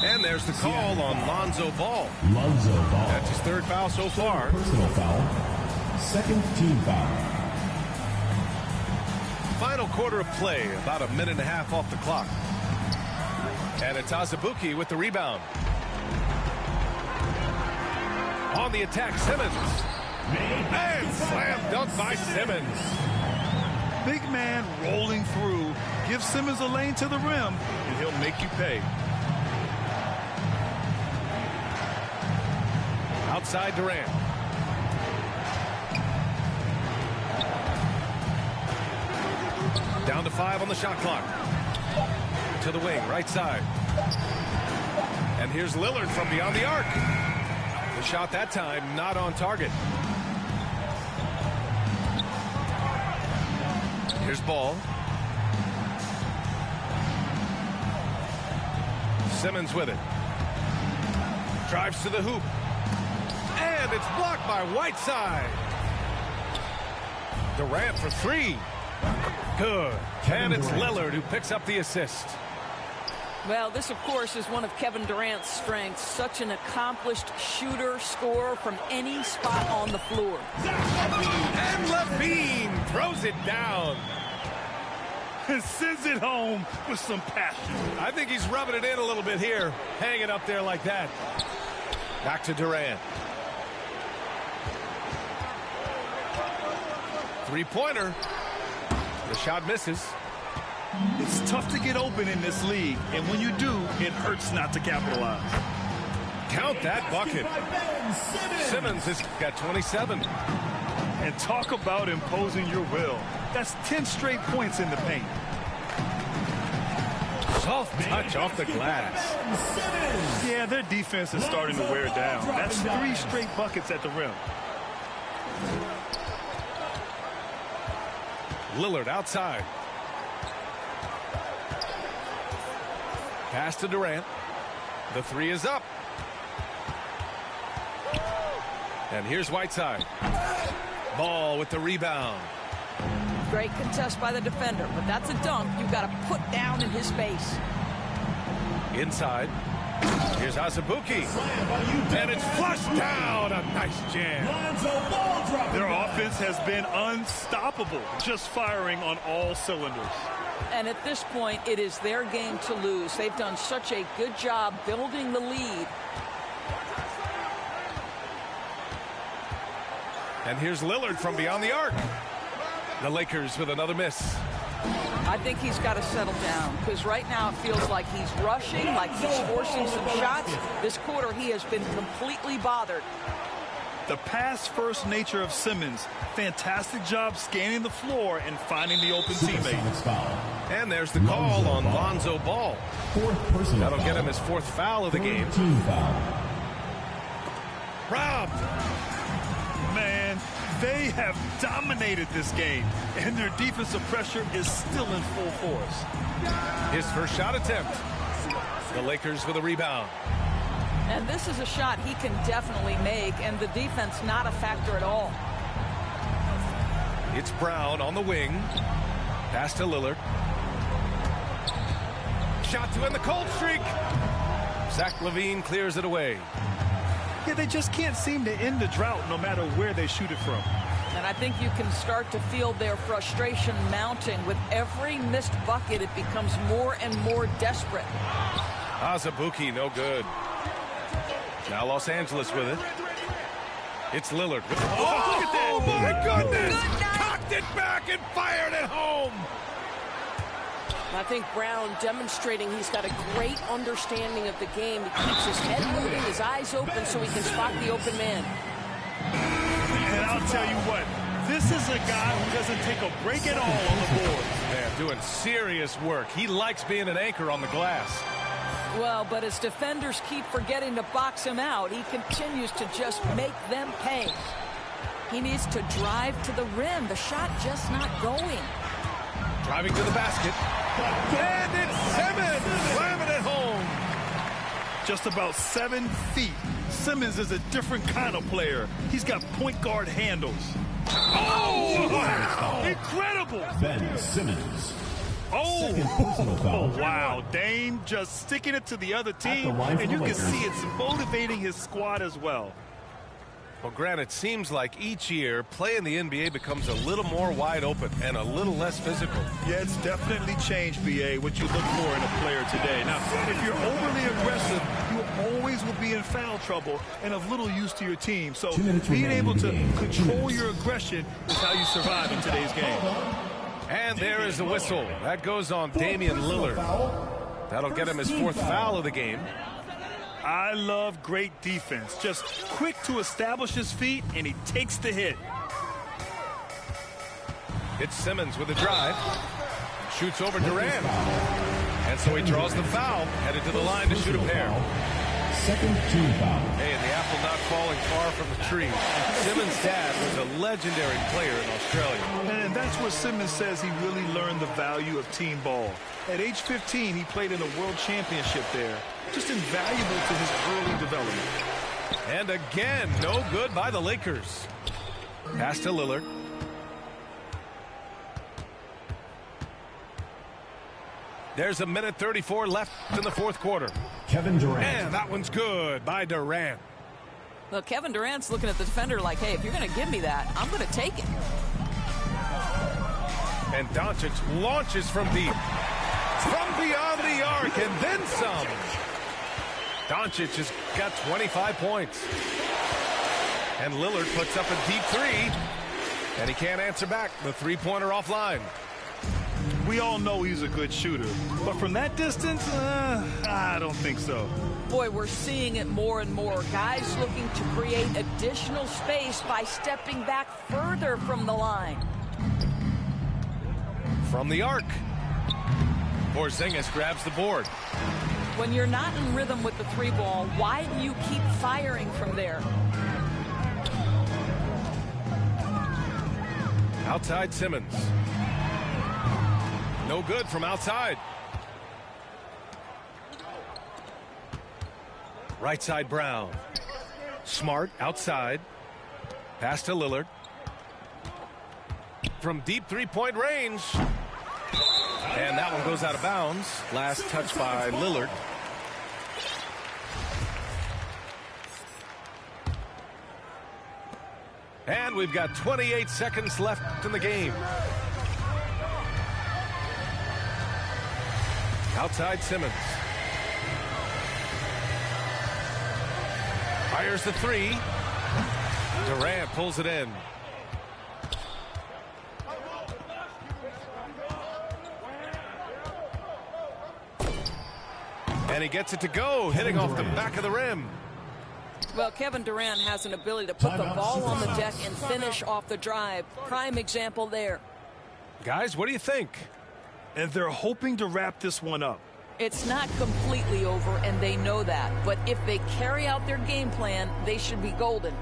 [SPEAKER 4] And there's the call on Lonzo Ball.
[SPEAKER 7] Lonzo Ball.
[SPEAKER 4] That's his third foul so far.
[SPEAKER 7] Personal foul. Second team foul.
[SPEAKER 4] Final quarter of play, about a minute and a half off the clock. And it's Azubuike with the rebound. On the attack, Simmons. And slam dunk by Simmons.
[SPEAKER 5] Big man rolling through. Give Simmons a lane to the rim, and he'll make you pay.
[SPEAKER 4] Outside Durant. Down to 5 on the shot clock. To the wing, right side. And here's Lillard from beyond the arc. The shot that time not on target. Here's Ball. Simmons with it. Drives to the hoop. And it's blocked by Whiteside. Durant for 3. Good. And it's Lillard who picks up the assist.
[SPEAKER 6] Well, this, of course, is one of Kevin Durant's strengths. Such an accomplished shooter, scorer from any spot on the floor.
[SPEAKER 4] And Levine throws it down.
[SPEAKER 5] And sends it home with some passion.
[SPEAKER 4] I think he's rubbing it in a little bit here. Hanging up there like that. Back to Durant. Three-pointer. The shot misses.
[SPEAKER 5] It's tough to get open in this league, and when you do, it hurts not to capitalize.
[SPEAKER 4] Count that bucket. Simmons has got 27.
[SPEAKER 5] And talk about imposing your will. That's 10 straight points in the paint.
[SPEAKER 4] Soft touch off the glass.
[SPEAKER 5] Yeah, their defense is starting to wear down. That's 3 straight buckets at the rim.
[SPEAKER 4] Lillard outside. Pass to Durant. The 3 is up. And here's Whiteside. Ball with the rebound.
[SPEAKER 6] Great contest by the defender, but that's a dunk you've got to put down in his face.
[SPEAKER 4] Inside. Here's Azubuike. And it's flushed down. A nice jam.
[SPEAKER 5] Their offense has been unstoppable, just firing on all cylinders.
[SPEAKER 6] And at this point, it is their game to lose. They've done such a good job building the lead.
[SPEAKER 4] And here's Lillard from beyond the arc. The Lakers with another miss.
[SPEAKER 6] I think he's got to settle down because right now it feels like he's rushing, like he's forcing some shots. This quarter, he has been completely bothered.
[SPEAKER 5] The pass-first nature of Simmons. Fantastic job scanning the floor and finding the open teammate.
[SPEAKER 4] And there's the call on Lonzo Ball. That'll get him his 4th foul of the game. robbed.
[SPEAKER 5] Man, they have dominated this game, and their defensive pressure is still in full force.
[SPEAKER 4] His first shot attempt. The Lakers with a rebound.
[SPEAKER 6] And this is a shot he can definitely make, and the defense not a factor at all.
[SPEAKER 4] It's Brown on the wing. Pass to Lillard. Shot to end the cold streak. Zach LaVine clears it away.
[SPEAKER 5] Yeah, they just can't seem to end the drought no matter where they shoot it from.
[SPEAKER 6] And I think you can start to feel their frustration mounting. With every missed bucket, it becomes more and more desperate.
[SPEAKER 4] Azubuike, no good. Now Los Angeles with it. It's Lillard. Oh, look at that. Oh, my goodness. Cocked it back and fired it home.
[SPEAKER 9] I think Brown demonstrating he's got a great understanding of the game. He keeps his head moving, his eyes open so he can spot the open man.
[SPEAKER 5] And I'll tell you what, this is a guy who doesn't take a break at all on the board.
[SPEAKER 4] Man, doing serious work. He likes being an anchor on the glass.
[SPEAKER 6] Well, but as defenders keep forgetting to box him out, he continues to just make them pay. He needs to drive to the rim. The shot just not going.
[SPEAKER 4] Driving to the basket. And it's Simmons slamming it home.
[SPEAKER 5] Just about 7 feet. Simmons is a different kind of player. He's got point guard handles. Oh, wow. Incredible.
[SPEAKER 7] Ben Simmons.
[SPEAKER 5] Oh, wow. Dame just sticking it to the other team, and you can see it's motivating his squad as well.
[SPEAKER 4] Well, Grant, it seems like each year play in the NBA becomes a little more wide open and a little less physical.
[SPEAKER 5] Yeah, it's definitely changed, BA, what you look for in a player today. Now, if you're overly aggressive, you always will be in foul trouble and of little use to your team. So being able to control your aggression is how you survive in today's game.
[SPEAKER 4] And there is a whistle. That goes on Damian Lillard. That'll get him his 4th foul of the game.
[SPEAKER 5] I love great defense. Just quick to establish his feet, and he takes the hit.
[SPEAKER 4] It's Simmons with a drive. Shoots over Durant. And so he draws the foul, headed to the line to shoot a pair.
[SPEAKER 7] Second team foul.
[SPEAKER 4] Hey, and the apple not falling far from the tree. Simmons' dad was a legendary player in Australia.
[SPEAKER 5] And that's where Simmons says he really learned the value of team ball. At age 15, he played in a world championship there. Just invaluable to his early development.
[SPEAKER 4] And again, no good by the Lakers. Pass to Lillard. There's 1:34 left in the 4th quarter.
[SPEAKER 7] Kevin Durant.
[SPEAKER 4] And that one's good by Durant.
[SPEAKER 6] Look, Kevin Durant's looking at the defender like, hey, if you're going to give me that, I'm going to take it.
[SPEAKER 4] And Doncic launches from deep. From beyond the arc, and then some. Doncic has got 25 points. And Lillard puts up a deep 3. And he can't answer back. The 3-pointer offline.
[SPEAKER 5] We all know he's a good shooter. But from that distance, I don't think so.
[SPEAKER 6] Boy, we're seeing it more and more. Guys looking to create additional space by stepping back further from the line.
[SPEAKER 4] From the arc. Porzingis grabs the board.
[SPEAKER 6] When you're not in rhythm with the 3-ball, why do you keep firing from there?
[SPEAKER 4] Outside Simmons. No good from outside. Right side Brown. Smart outside. Pass to Lillard. From deep 3-point range. And that one goes out of bounds. Last touch by Lillard. And we've got 28 seconds left in the game. Outside Simmons. Fires the 3. Durant pulls it in. And he gets it to go, hitting off the back of the rim.
[SPEAKER 6] Well, Kevin Durant has an ability to put the ball on the deck and finish off the drive. Prime example there.
[SPEAKER 4] Guys, what do you think?
[SPEAKER 5] And they're hoping to wrap this one up.
[SPEAKER 6] It's not completely over, and they know that. But if they carry out their game plan, they should be golden.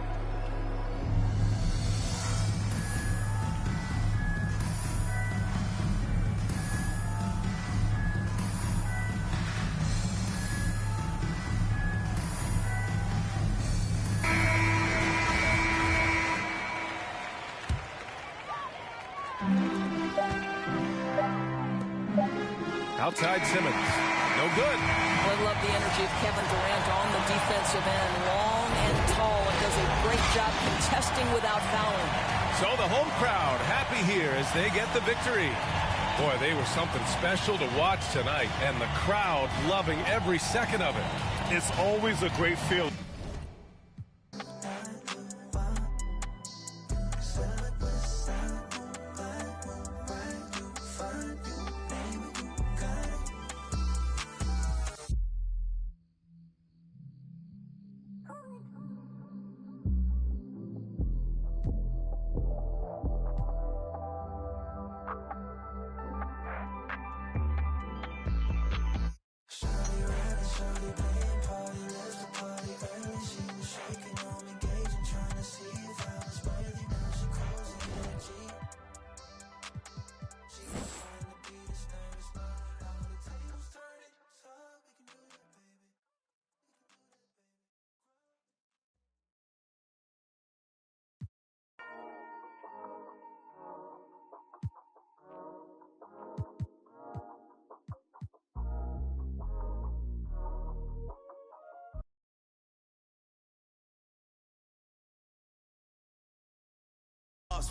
[SPEAKER 4] Outside Simmons. No good.
[SPEAKER 6] I love the energy of Kevin Durant on the defensive end. Long and tall, and does a great job contesting without fouling.
[SPEAKER 4] So the home crowd happy here as they get the victory. Boy, they were something special to watch tonight, and the crowd loving every second of it.
[SPEAKER 5] It's always a great feeling.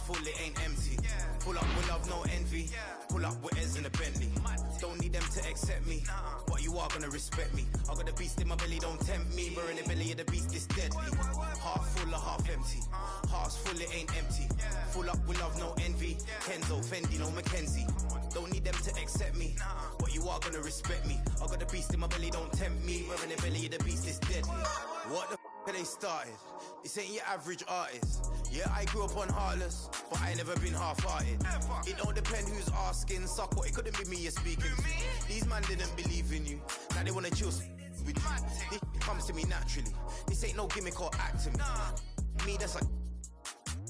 [SPEAKER 10] Full, it ain't empty. Pull up with love, no envy. Pull up with Ez in a Bentley. Don't need them to accept me, but you are gonna respect me. I got the beast in my belly, don't tempt me. We're in the belly of the beast, it's deadly. Half full or half empty. Heart's full, it ain't empty. Full up with love, no envy. Kenzo, Fendi, no Mackenzie. Don't need them to accept me, but you are gonna respect me. I got the beast in my belly, don't tempt me. We're in the belly of the beast, it's deadly. What the f they started? This ain't your average artist. Yeah, I grew up on Heartless, but I ain't never been half-hearted. It don't depend who's asking, suck what, it couldn't be me you're speaking to. These man didn't believe in you, now they wanna chill with you. This comes to me naturally, this ain't no gimmick or acting. Me, that's like,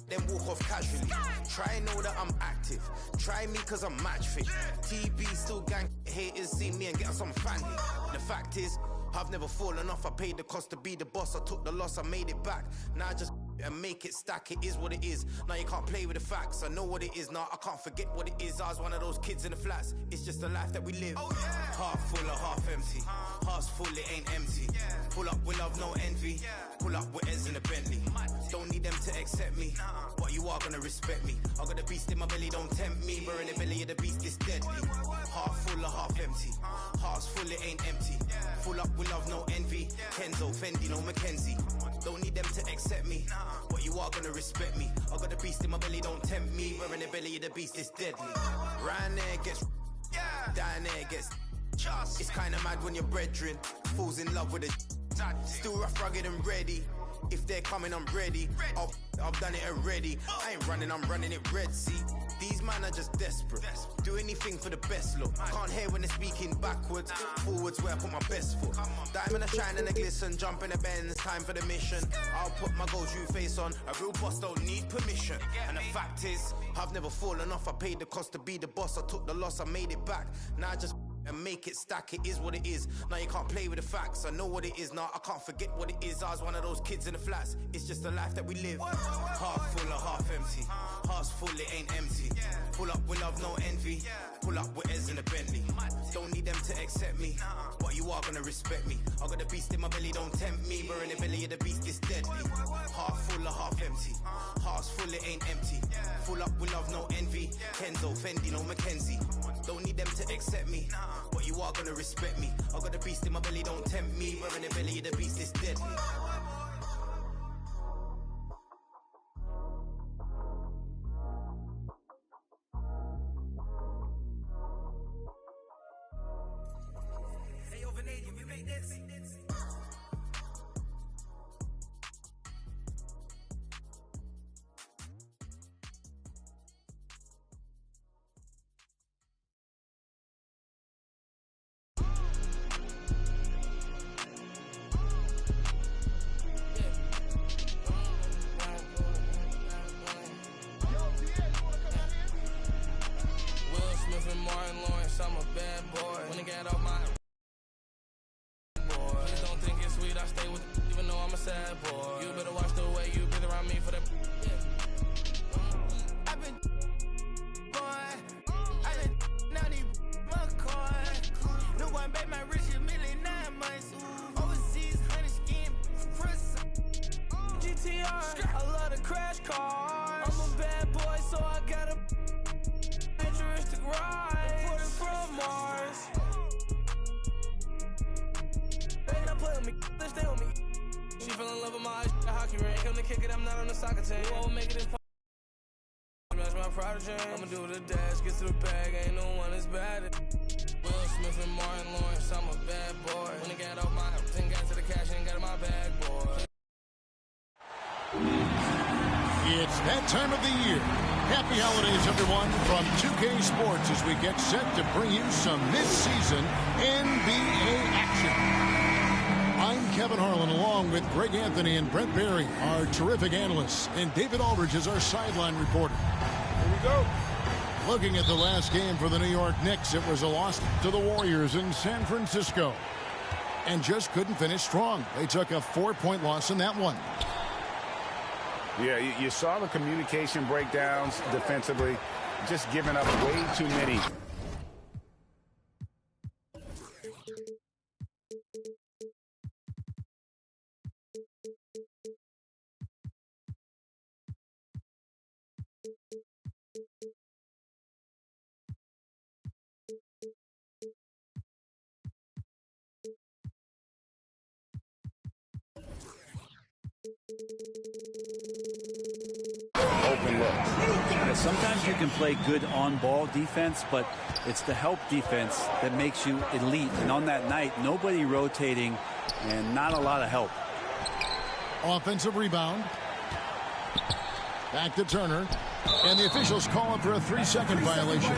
[SPEAKER 10] then walk off casually. Try and know that I'm active, try me cause I'm match fit. TB still gang, haters see me and get some family. The fact is, I've never fallen off, I paid the cost to be the boss. I took the loss, I made it back. Now I just and make it stack, it is what it is. Now you can't play with the facts, I know what it is. Now I can't forget what it is. I was one of those kids in the flats, it's just the life that we live. Half full or half empty, heart's full, it ain't empty. Pull up with love, no envy. Pull up with Ez in a Bentley. Don't need them to accept me, but you are gonna respect me. I got the beast in my belly, don't tempt me. We're in the belly of the beast, it's deadly. Half full or half empty, heart's full, it ain't empty. Full up with love, no envy. Kenzo, Fendi, no Mackenzie. Don't need them to accept me, but you are gonna respect me. I got the beast in my belly, don't tempt me. We're in the belly of the beast, it's deadly. Round there gets, down there gets. It's kinda mad when your brethren falls in love with a. Still rough, rugged and ready. If they're coming, I'm ready. I've done it already. I ain't running, I'm running it red, see. These man are just desperate. Do anything for the best look. Can't hear when they're speaking backwards. Forwards where I put my best foot. Diamond a shine and a glisten. Jump in the Benz, time for the mission. I'll put my gold shoe face on. A real boss don't need permission. And the fact is, I've never fallen off. I paid the cost to be the boss. I took the loss, I made it back. Now I just and make it stack, it is what it is. Now you can't play with the facts, I know what it is. Now I can't forget what it is. I was one of those kids in the flats, it's just the life that we live. Half full or half empty, heart's full, it ain't empty. Pull up with love, no envy. Pull up with Ez in a Bentley. Don't need them to accept me, but you are gonna respect me. I got the beast in my belly, don't tempt me. We're in the belly of the beast, it's deadly. Half full or half empty, heart's full, it ain't empty. Full up with love, no envy. Kenzo, Fendi, no Mackenzie. Don't need them to accept me, but you are gonna respect me. I got the beast in my belly, don't tempt me. We're in the belly of the beast, it's deadly.
[SPEAKER 3] Martin Lawrence, I'm a bad boy. When I get off my boy, please don't think it's sweet, I stay with it, even though I'm a sad boy. You better watch the way you breathe around me for the I've been now these McCoy. No one bet my rich a million 9 months. Overseas, 100 skin, GTR, I love the crash cars. I'm a bad boy, so I got a futuristic ride. Imported from Mars. They not play with me, they stay with me. She fell in love with my hockey ring. Come to kick it, I'm not on the soccer team. You won't make it this that's my prodigy. I'ma do the dash, get to the bag, ain't no one as bad as Will Smith and Martin Lawrence, I'm a bad boy. When I got off my thing, got to the cash, ain't got in my bag, boy.
[SPEAKER 11] It's that time of the year. Happy holidays, everyone, from 2K Sports as we get set to bring you some mid-season NBA action. I'm Kevin Harlan, along with Greg Anthony and Brent Barry, our terrific analysts, and David Aldridge is our sideline reporter. Here we go. Looking at the last game for the New York Knicks, it was a loss to the Warriors in San Francisco. And just couldn't finish strong. They took a 4-point loss in that one.
[SPEAKER 12] Yeah, you saw the communication breakdowns defensively, just giving up way too many. Open look.
[SPEAKER 13] Sometimes you can play good on-ball defense, but it's the help defense that makes you elite. And on that night, nobody rotating and not a lot of help.
[SPEAKER 11] Offensive rebound. Back to Turner. And the officials call him for a 3-second violation.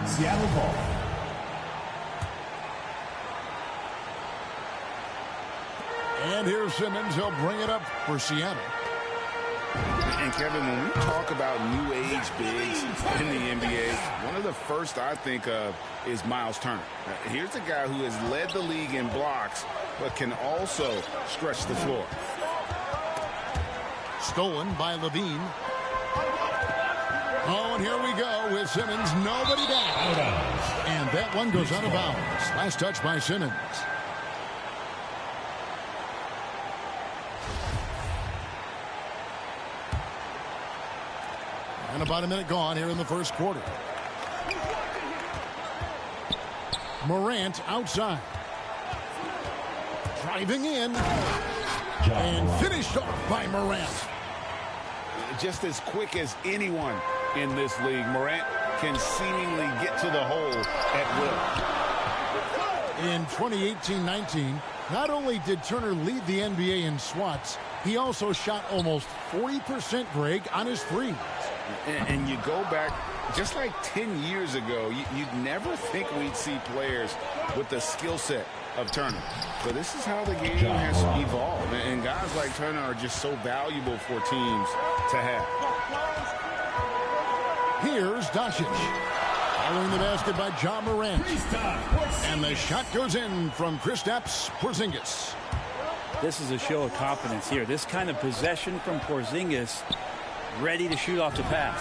[SPEAKER 7] Seattle ball.
[SPEAKER 11] And here's Simmons. He'll bring it up for Seattle.
[SPEAKER 12] And Kevin, when we talk about new age bigs in the NBA, one of the first I think of is Miles Turner. Here's a guy who has led the league in blocks, but can also stretch the floor.
[SPEAKER 11] Stolen by Levine. Oh, and here we go with Simmons. Nobody back. And that one goes out of bounds. Last touch by Simmons. And about a minute gone here in the first quarter. Morant outside. Driving in. And finished off by Morant.
[SPEAKER 12] Just as quick as anyone in this league, Morant can seemingly get to the hole at will.
[SPEAKER 11] In 2018-19, not only did Turner lead the NBA in swats, he also shot almost 40%, Greg, on his threes.
[SPEAKER 12] And you go back just like 10 years ago, you'd never think we'd see players with the skill set of Turner. But this is how the game has evolved. And guys like Turner are just so valuable for teams to have.
[SPEAKER 11] Here's Doncic. Following the basket by Ja Morant. And the shot goes in from Kristaps Porzingis.
[SPEAKER 13] This is a show of confidence here. This kind of possession from Porzingis, ready to shoot off the pass.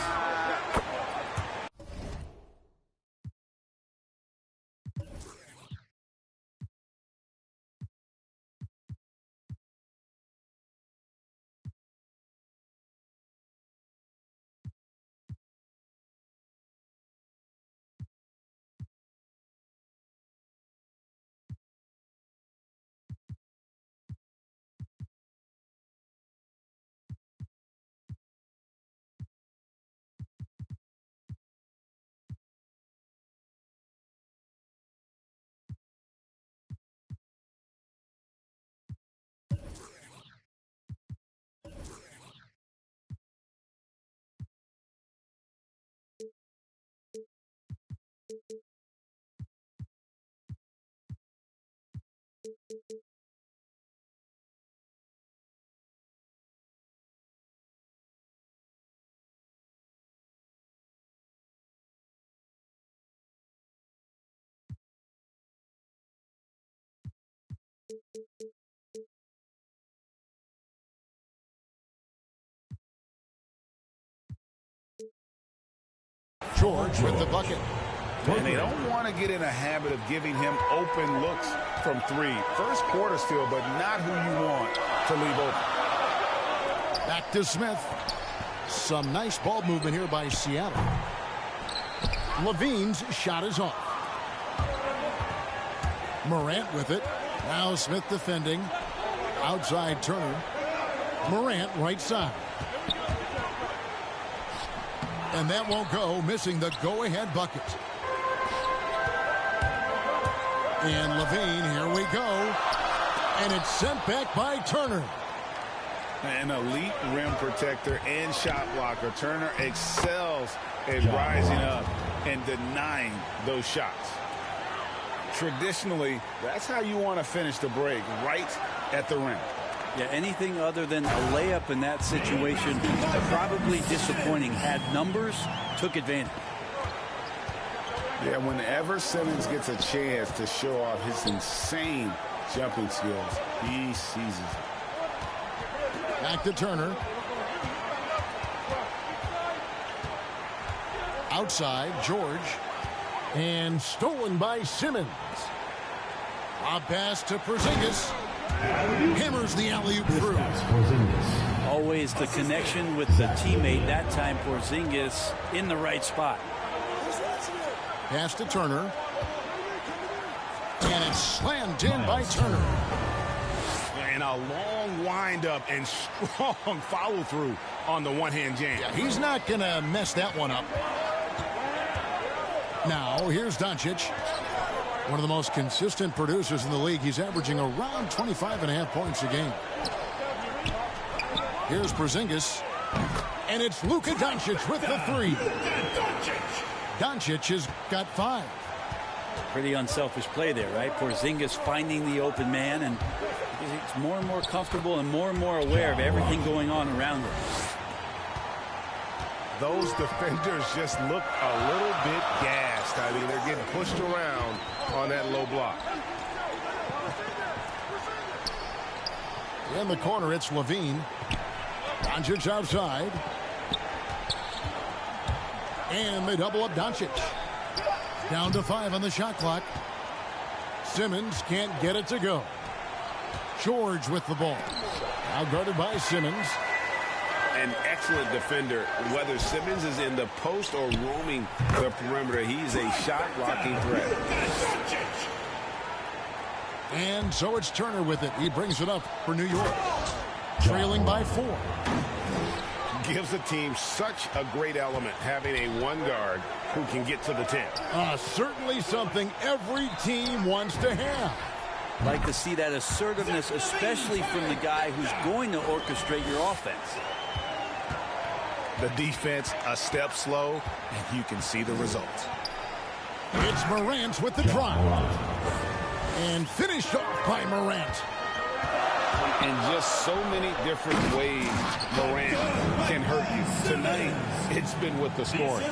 [SPEAKER 11] George with the bucket.
[SPEAKER 12] And they don't want to get in a habit of giving him open looks from three. First quarter still, but not who you want to leave open.
[SPEAKER 11] Back to Smith. Some nice ball movement here by Seattle. Levine's shot is off. Morant with it. Now Smith defending. Outside Turner. Morant right side. And that won't go, missing the go-ahead bucket. And Levine, here we go. And it's sent back by Turner.
[SPEAKER 12] An elite rim protector and shot blocker. Turner excels at rising up and denying those shots. Traditionally, that's how you want to finish the break, right at the rim.
[SPEAKER 13] Yeah, anything other than a layup in that situation, probably disappointing. Had numbers, took advantage.
[SPEAKER 12] Yeah, whenever Simmons gets a chance to show off his insane jumping skills, he seizes it.
[SPEAKER 11] Back to Turner. Outside, George. And stolen by Simmons. A pass to Porzingis. Hammers the alley-oop through.
[SPEAKER 13] Always the connection with the teammate. That time Porzingis in the right spot.
[SPEAKER 11] Pass to Turner. And it's slammed in by Turner.
[SPEAKER 12] And a long windup and strong follow-through on the one-hand jam.
[SPEAKER 11] Yeah, he's not going to mess that one up. Now, here's Doncic. One of the most consistent producers in the league. He's averaging around 25.5 points a game. Here's Porzingis. And it's Luka Doncic with the three. Doncic has got 5.
[SPEAKER 13] Pretty unselfish play there, right? Porzingis finding the open man, and he's more and more comfortable and more aware of everything going on around him.
[SPEAKER 12] Those defenders just look a little bit gassed. I mean, they're getting pushed around on that low block.
[SPEAKER 11] In the corner, it's Levine. Doncic outside. And they double up Doncic. Down to 5 on the shot clock. Simmons can't get it to go. George with the ball. Now guarded by Simmons.
[SPEAKER 12] An excellent defender. Whether Simmons is in the post or roaming the perimeter, he's a shot-blocking threat.
[SPEAKER 11] And so it's Turner with it. He brings it up for New York. Trailing by 4.
[SPEAKER 12] Gives the team such a great element, having a one guard who can get to the 10.
[SPEAKER 11] Certainly something every team wants to have.
[SPEAKER 13] Like to see that assertiveness, especially from the guy who's going to orchestrate your offense.
[SPEAKER 12] The defense a step slow, and you can see the results.
[SPEAKER 11] It's Morant with the drive. And finished off by Morant.
[SPEAKER 12] In just so many different ways, Morant can hurt you. Tonight, it's been with the scoring.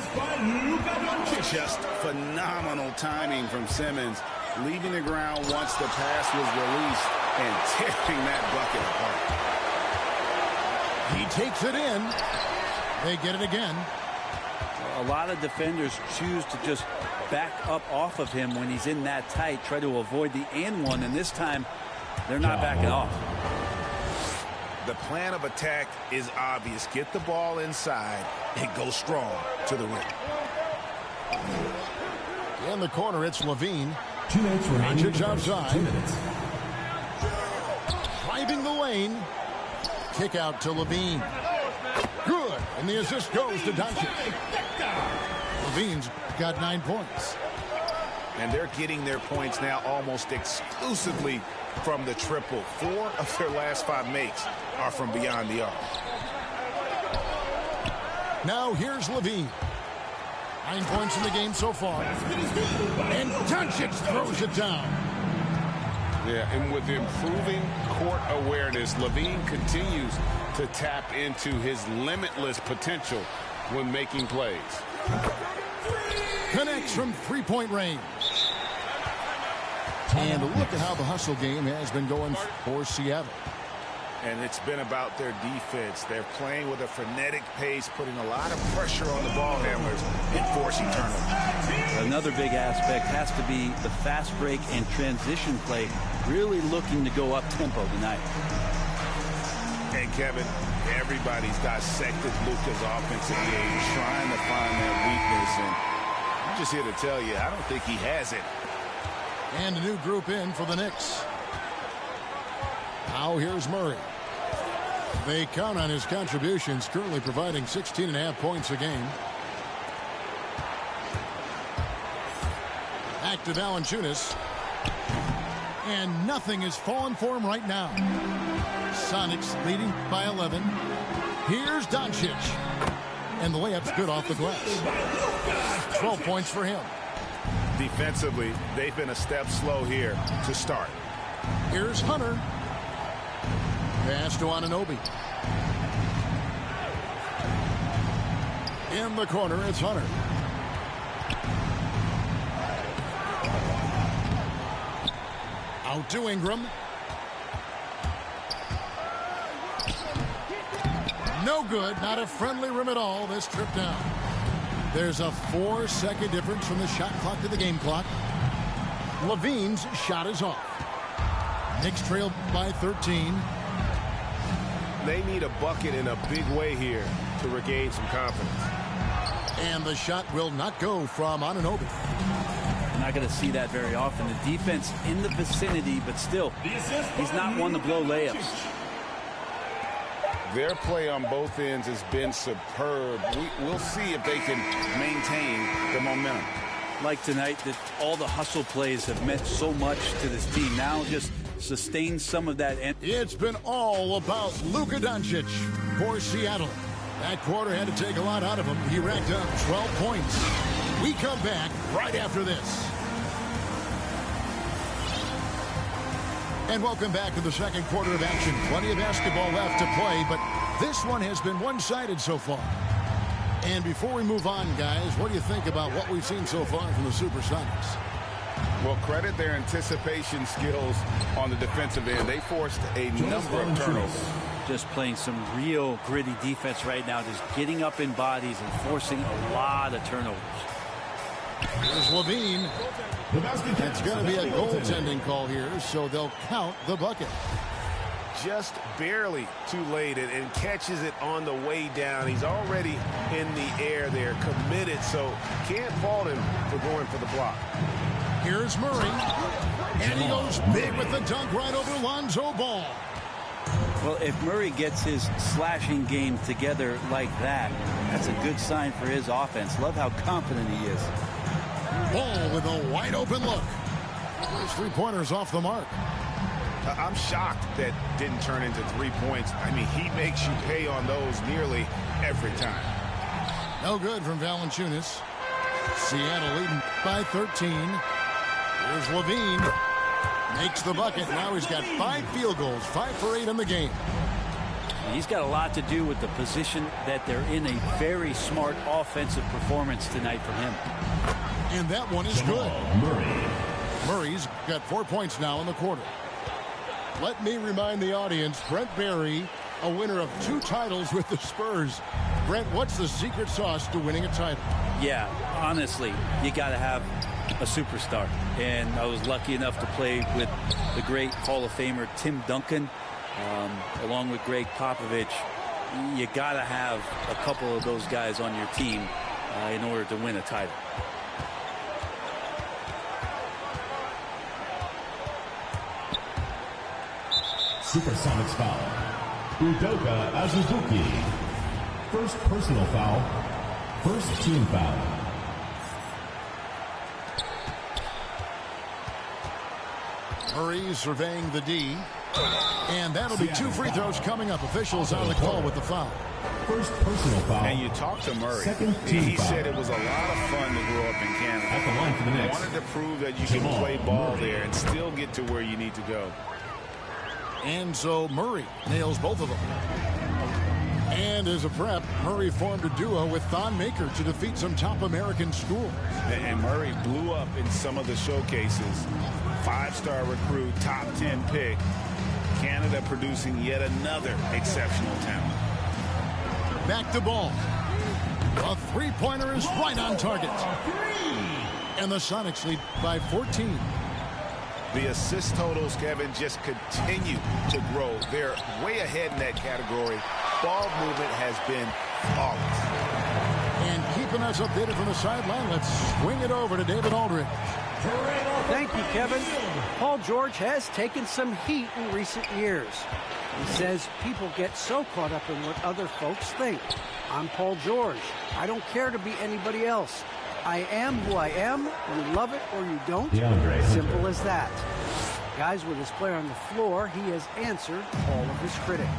[SPEAKER 12] Just phenomenal timing from Simmons, leaving the ground once the pass was released and tearing that bucket apart.
[SPEAKER 11] He takes it in. They get it again.
[SPEAKER 13] A lot of defenders choose to just back up off of him when he's in that tight, try to avoid the and one, and this time they're not backing off.
[SPEAKER 12] The plan of attack is obvious. Get the ball inside and go strong to the rim.
[SPEAKER 11] In the corner, it's Levine.
[SPEAKER 7] 2 minutes remaining.
[SPEAKER 11] Doncic outside.
[SPEAKER 7] 2 minutes.
[SPEAKER 11] Driving the lane. Kick out to Levine. Good. And the assist goes to Doncic. Levine's got 9 points.
[SPEAKER 12] And they're getting their points now almost exclusively from the triple. 4 of their last 5 makes are from beyond the arc.
[SPEAKER 11] Now here's Levine. 9 points in the game so far. And Doncic throws it down.
[SPEAKER 12] Yeah, and with improving court awareness, LaVine continues to tap into his limitless potential when making plays.
[SPEAKER 11] Connects from three-point range. And look at how the hustle game has been going for Seattle.
[SPEAKER 12] And it's been about their defense. They're playing with a frenetic pace, putting a lot of pressure on the ball handlers and forcing turnovers.
[SPEAKER 13] Another big aspect has to be the fast break and transition play, really looking to go up-tempo tonight.
[SPEAKER 12] And Kevin, everybody's dissected Luka's offensive game, trying to find that weakness. And I'm just here to tell you, I don't think he has it.
[SPEAKER 11] And a new group in for the Knicks. Now here's Murray. They count on his contributions, currently providing 16.5 points a game. Back to Valanciunas. And nothing has fallen for him right now. Sonics leading by 11. Here's Doncic. And the layup's good off the glass. 12 points for him.
[SPEAKER 12] Defensively, they've been a step slow here to start.
[SPEAKER 11] Here's Hunter. Pass to Anunoby. In the corner, it's Hunter. Out to Ingram. No good. Not a friendly rim at all. This trip down. There's a 4-second difference from the shot clock to the game clock. LaVine's shot is off. Knicks trail by 13.
[SPEAKER 12] They need a bucket in a big way here to regain some confidence.
[SPEAKER 11] And the shot will not go from Anunoby.
[SPEAKER 13] You're not going to see that very often. The defense in the vicinity, but still, he's not one to blow layups.
[SPEAKER 12] Their play on both ends has been superb. We'll see if they can maintain the momentum.
[SPEAKER 13] Like tonight, that all the hustle plays have meant so much to this team. Now just sustain some of that.
[SPEAKER 11] It's been all about Luka Doncic for Seattle. That quarter had to take a lot out of him. He racked up 12 points. We come back right after this. And welcome back to the second quarter of action. Plenty of basketball left to play, but this one has been one-sided so far. And before we move on, guys, what do you think about what we've seen so far from the Supersonics?
[SPEAKER 12] Well, credit their anticipation skills on the defensive end. They forced a number of turnovers.
[SPEAKER 13] Just playing some real gritty defense right now, just getting up in bodies and forcing a lot of turnovers.
[SPEAKER 11] Here's LaVine. It's going to be a goaltending call here, so they'll count the bucket.
[SPEAKER 12] Just barely too late and catches it on the way down. He's already in the air there, committed, so can't fault him for going for the block.
[SPEAKER 11] Here's Murray, and he goes big with the dunk right over Lonzo Ball.
[SPEAKER 13] Well, if Murray gets his slashing game together like that, that's a good sign for his offense. Love how confident he is.
[SPEAKER 11] Ball with a wide open look. Those three-pointers off the mark.
[SPEAKER 12] I'm shocked that didn't turn into 3 points. I mean, he makes you pay on those nearly every time.
[SPEAKER 11] No good from Valanciunas. Seattle leading by 13. Here's LaVine. Makes the bucket. Now he's got 5 field goals, 5 for 8 in the game.
[SPEAKER 13] He's got a lot to do with the position that they're in. A very smart offensive performance tonight from him.
[SPEAKER 11] And that one is good. Murray's got 4 points now in the quarter. Let me remind the audience, Brent Barry, a winner of 2 titles with the Spurs. Brent, what's the secret sauce to winning a title?
[SPEAKER 13] Yeah, honestly, you got to have a superstar. And I was lucky enough to play with the great Hall of Famer Tim Duncan, along with Greg Popovich. You got to have a couple of those guys on your team in order to win a title.
[SPEAKER 7] Supersonics foul. Udoka Azubuike. First personal foul. First team foul.
[SPEAKER 11] Murray surveying the D. And that That'll be 2 free throws coming up. Officials on the call with the foul.
[SPEAKER 7] First personal foul.
[SPEAKER 12] And you talked to Murray.
[SPEAKER 7] Team
[SPEAKER 12] he
[SPEAKER 7] foul.
[SPEAKER 12] said it was a lot of fun to grow up in Canada.
[SPEAKER 7] At the line for the next.
[SPEAKER 12] Wanted to prove that you can play ball there and still get to where you need to go.
[SPEAKER 11] And so Murray nails both of them. And as a prep, Murray formed a duo with Thon Maker to defeat some top American schools.
[SPEAKER 12] And Murray blew up in some of the showcases. 5-star recruit, top 10 pick. Canada producing yet another exceptional talent.
[SPEAKER 11] Back to ball. A three-pointer is right on target. And the Sonics lead by 14.
[SPEAKER 12] The assist totals, Kevin, just continue to grow. They're way ahead in that category. Ball movement has been flawless.
[SPEAKER 11] And keeping us updated from the sideline, let's swing it over to David Aldridge.
[SPEAKER 14] Thank you, Kevin. Paul George has taken some heat in recent years. He says people get so caught up in what other folks think. I'm Paul George. I don't care to be anybody else. I am who I am. You love it or you don't. Simple as that. Guys, with his player on the floor, he has answered all of his critics.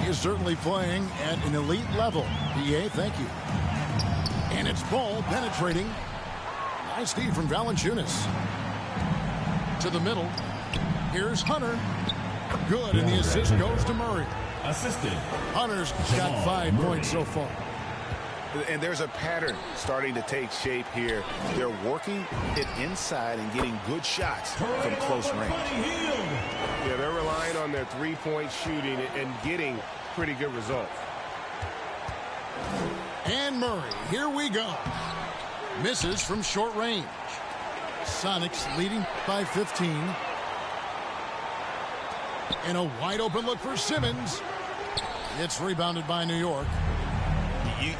[SPEAKER 11] He is certainly playing at an elite level. BA, thank you. And it's ball penetrating. Nice D from Valanciunas. To the middle. Here's Hunter. Good, and the assist goes to Murray.
[SPEAKER 7] Assisted.
[SPEAKER 11] Hunter's got 5 points so far.
[SPEAKER 12] And there's a pattern starting to take shape here. They're working it inside and getting good shots from close range.
[SPEAKER 15] Yeah, they're relying on their three-point shooting and getting pretty good results.
[SPEAKER 11] And Murray, here we go. Misses from short range. Sonics leading by 15. And a wide open look for Simmons. It's rebounded by New York.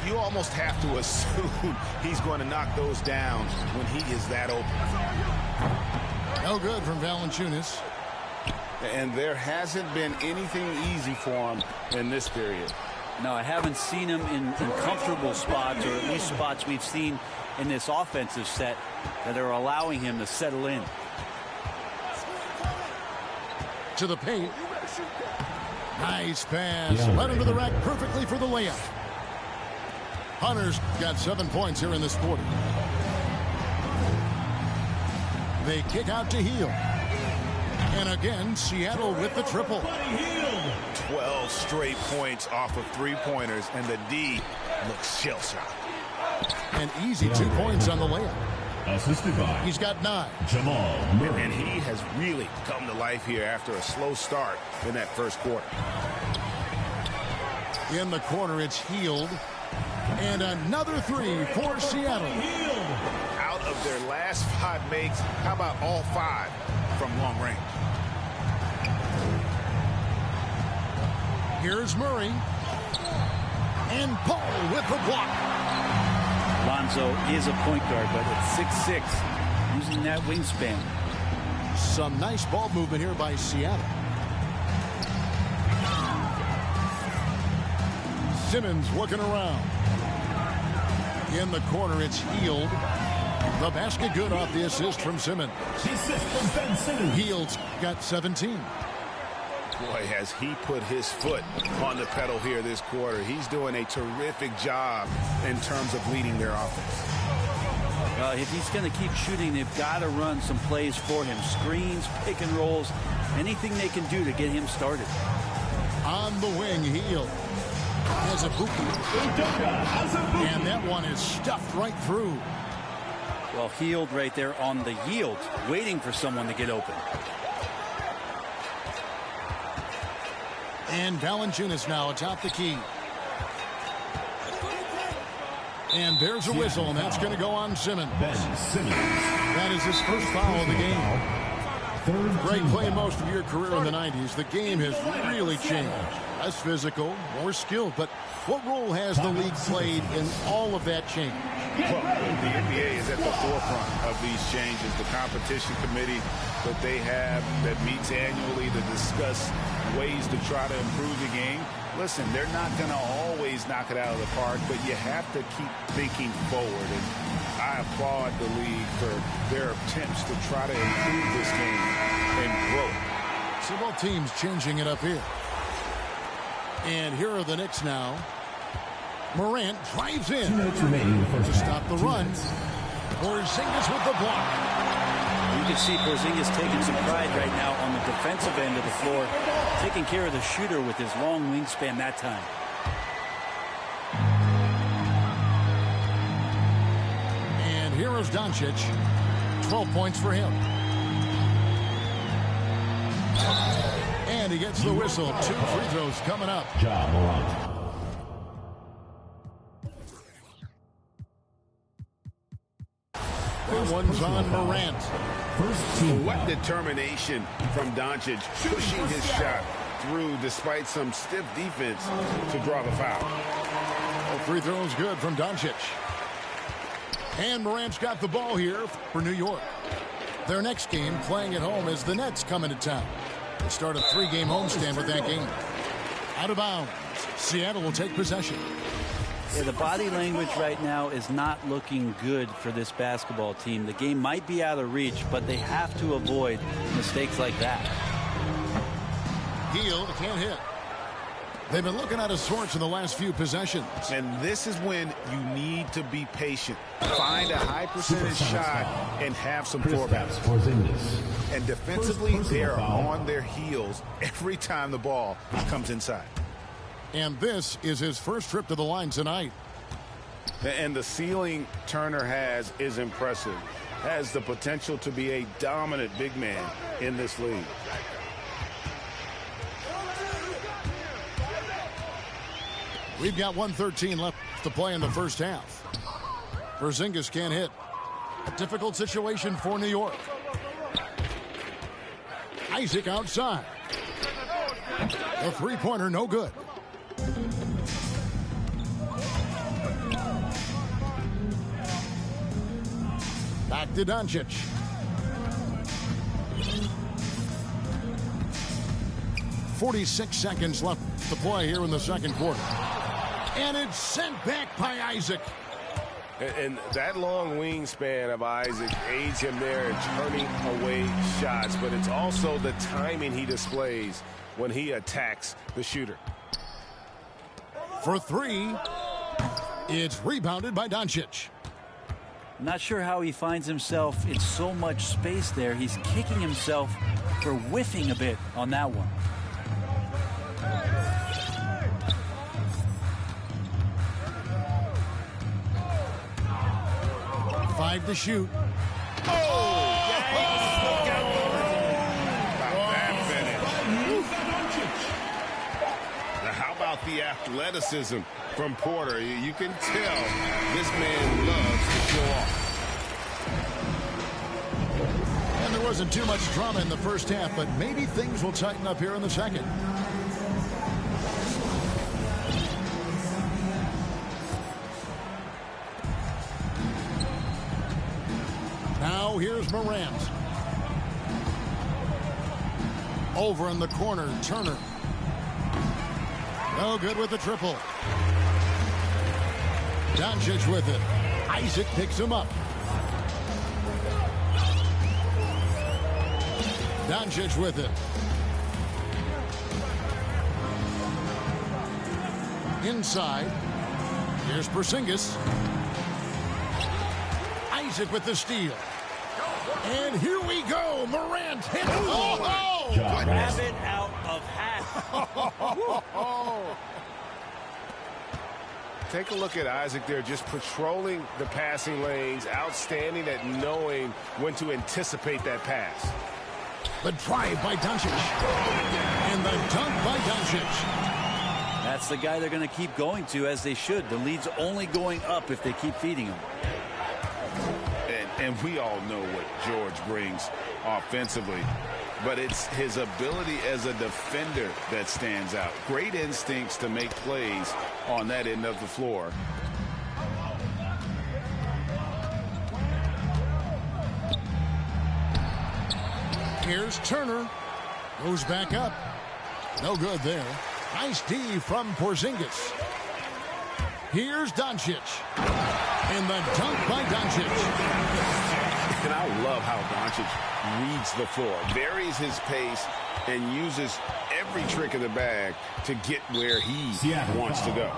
[SPEAKER 12] You almost have to assume he's going to knock those down when he is that open.
[SPEAKER 11] No good from Valanciunas.
[SPEAKER 12] And there hasn't been anything easy for him in this period.
[SPEAKER 13] No, I haven't seen him in comfortable spots, or at least spots we've seen in this offensive set that are allowing him to settle in.
[SPEAKER 11] To the paint. Nice pass. Led him to the rack perfectly for the layup. Hunter's got 7 points here in this quarter. They kick out to Hield. And again, Seattle with the triple.
[SPEAKER 12] 12 straight points off of three-pointers, and the D looks shell-shocked.
[SPEAKER 11] An easy 2 points on the layup.
[SPEAKER 7] Assisted by.
[SPEAKER 11] He's got 9.
[SPEAKER 7] Jamal Murray.
[SPEAKER 12] And he has really come to life here after a slow start in that first quarter.
[SPEAKER 11] In the corner, it's Hield. And another 3 for Seattle.
[SPEAKER 12] Out of their last 5 makes, how about all 5 from long range?
[SPEAKER 11] Here's Murray. And Paul with the block.
[SPEAKER 13] Lonzo is a point guard, but at 6'6", using that wingspan.
[SPEAKER 11] Some nice ball movement here by Seattle. Simmons looking around. In the corner, it's Hield. The basket good off the assist from Simmons. Hield's got 17.
[SPEAKER 12] Boy, has he put his foot on the pedal here this quarter. He's doing a terrific job in terms of leading their offense.
[SPEAKER 13] If he's going to keep shooting, they've got to run some plays for him. Screens, pick and rolls, anything they can do to get him started.
[SPEAKER 11] On the wing, Hield. Has a and that one is stuffed right through.
[SPEAKER 13] Well, Hield right there on the yield, waiting for someone to get open.
[SPEAKER 11] And Valanciunas now atop the key. And there's a whistle, and that's going to go on Simmons. That is his first foul of the game. Great play most of your career in the 90s. The game has really changed. Less physical, more skilled. But what role has the league played in all of that change?
[SPEAKER 12] Well, the NBA is at the forefront of these changes. The competition committee that they have that meets annually to discuss ways to try to improve the game. Listen, they're not going to always knock it out of the park, but you have to keep thinking forward. And I applaud the league for their attempts to try to improve this game and grow it.
[SPEAKER 11] So both teams changing it up here. And here are the Knicks now. Morant drives in to stop the run. Porzingis with the block.
[SPEAKER 13] You can see Porzingis taking some pride right now on the defensive end of the floor, taking care of the shooter with his long wingspan that time.
[SPEAKER 11] And here is Doncic. 12 points for him. And he gets the whistle. 2 free throws coming up.
[SPEAKER 7] Ja Morant.
[SPEAKER 11] That one's on Morant.
[SPEAKER 12] What determination from Doncic, pushing his shot through despite some stiff defense to draw the foul.
[SPEAKER 11] Well, free throws good from Doncic. And Morant's got the ball here for New York. Their next game playing at home as the Nets come into town. They start a 3-game homestand with that game. Out of bounds. Seattle will take possession.
[SPEAKER 13] Yeah, the body language right now is not looking good for this basketball team. The game might be out of reach, but they have to avoid mistakes like that.
[SPEAKER 11] Hield can't hit. They've been looking out of sorts in the last few possessions.
[SPEAKER 12] And this is when you need to be patient. Find a high percentage shot and have some floor balance. And defensively, they are on their heels every time the ball comes inside.
[SPEAKER 11] And this is his first trip to the line tonight.
[SPEAKER 12] And the ceiling Turner has is impressive. Has the potential to be a dominant big man in this league.
[SPEAKER 11] We've got 1:13 left to play in the first half. Porzingis can't hit. A difficult situation for New York. Isaac outside. The three-pointer no good. Back to Doncic. .46 seconds left to play here in the second quarter. And it's sent back by Isaac.
[SPEAKER 15] And that long wingspan of Isaac aids him there in turning away shots, but it's also the timing he displays when he attacks the shooter.
[SPEAKER 11] For 3, it's rebounded by Doncic.
[SPEAKER 13] Not sure how he finds himself in so much space there. He's kicking himself for whiffing a bit on that one.
[SPEAKER 11] Five to shoot.
[SPEAKER 15] How about the athleticism from Porter? You can tell this man loves to show off.
[SPEAKER 11] And there wasn't too much drama in the first half, but maybe things will tighten up here in the second. Now here's Morant. Over in the corner, Turner. No good with the triple. Doncic with it. Isaac picks him up. Doncic with it. Inside. Here's Porzingis. Isaac with the steal. And here we go. Morant hit. Oh!
[SPEAKER 13] Grab it out of half.
[SPEAKER 15] Take a look at Isaac there, just patrolling the passing lanes, outstanding at knowing when to anticipate that pass.
[SPEAKER 11] The drive by Doncic. And the dunk by Doncic.
[SPEAKER 13] That's the guy they're going to keep going to, as they should. The lead's only going up if they keep feeding him.
[SPEAKER 12] And we all know what George brings offensively, but it's his ability as a defender that stands out. Great instincts to make plays on that end of the floor.
[SPEAKER 11] Here's Turner. Goes back up. No good there. Nice D from Porzingis. Here's Doncic. And the dunk by Doncic.
[SPEAKER 12] And I love how Doncic reads the floor, varies his pace, and uses every trick in the bag to get where he wants to go.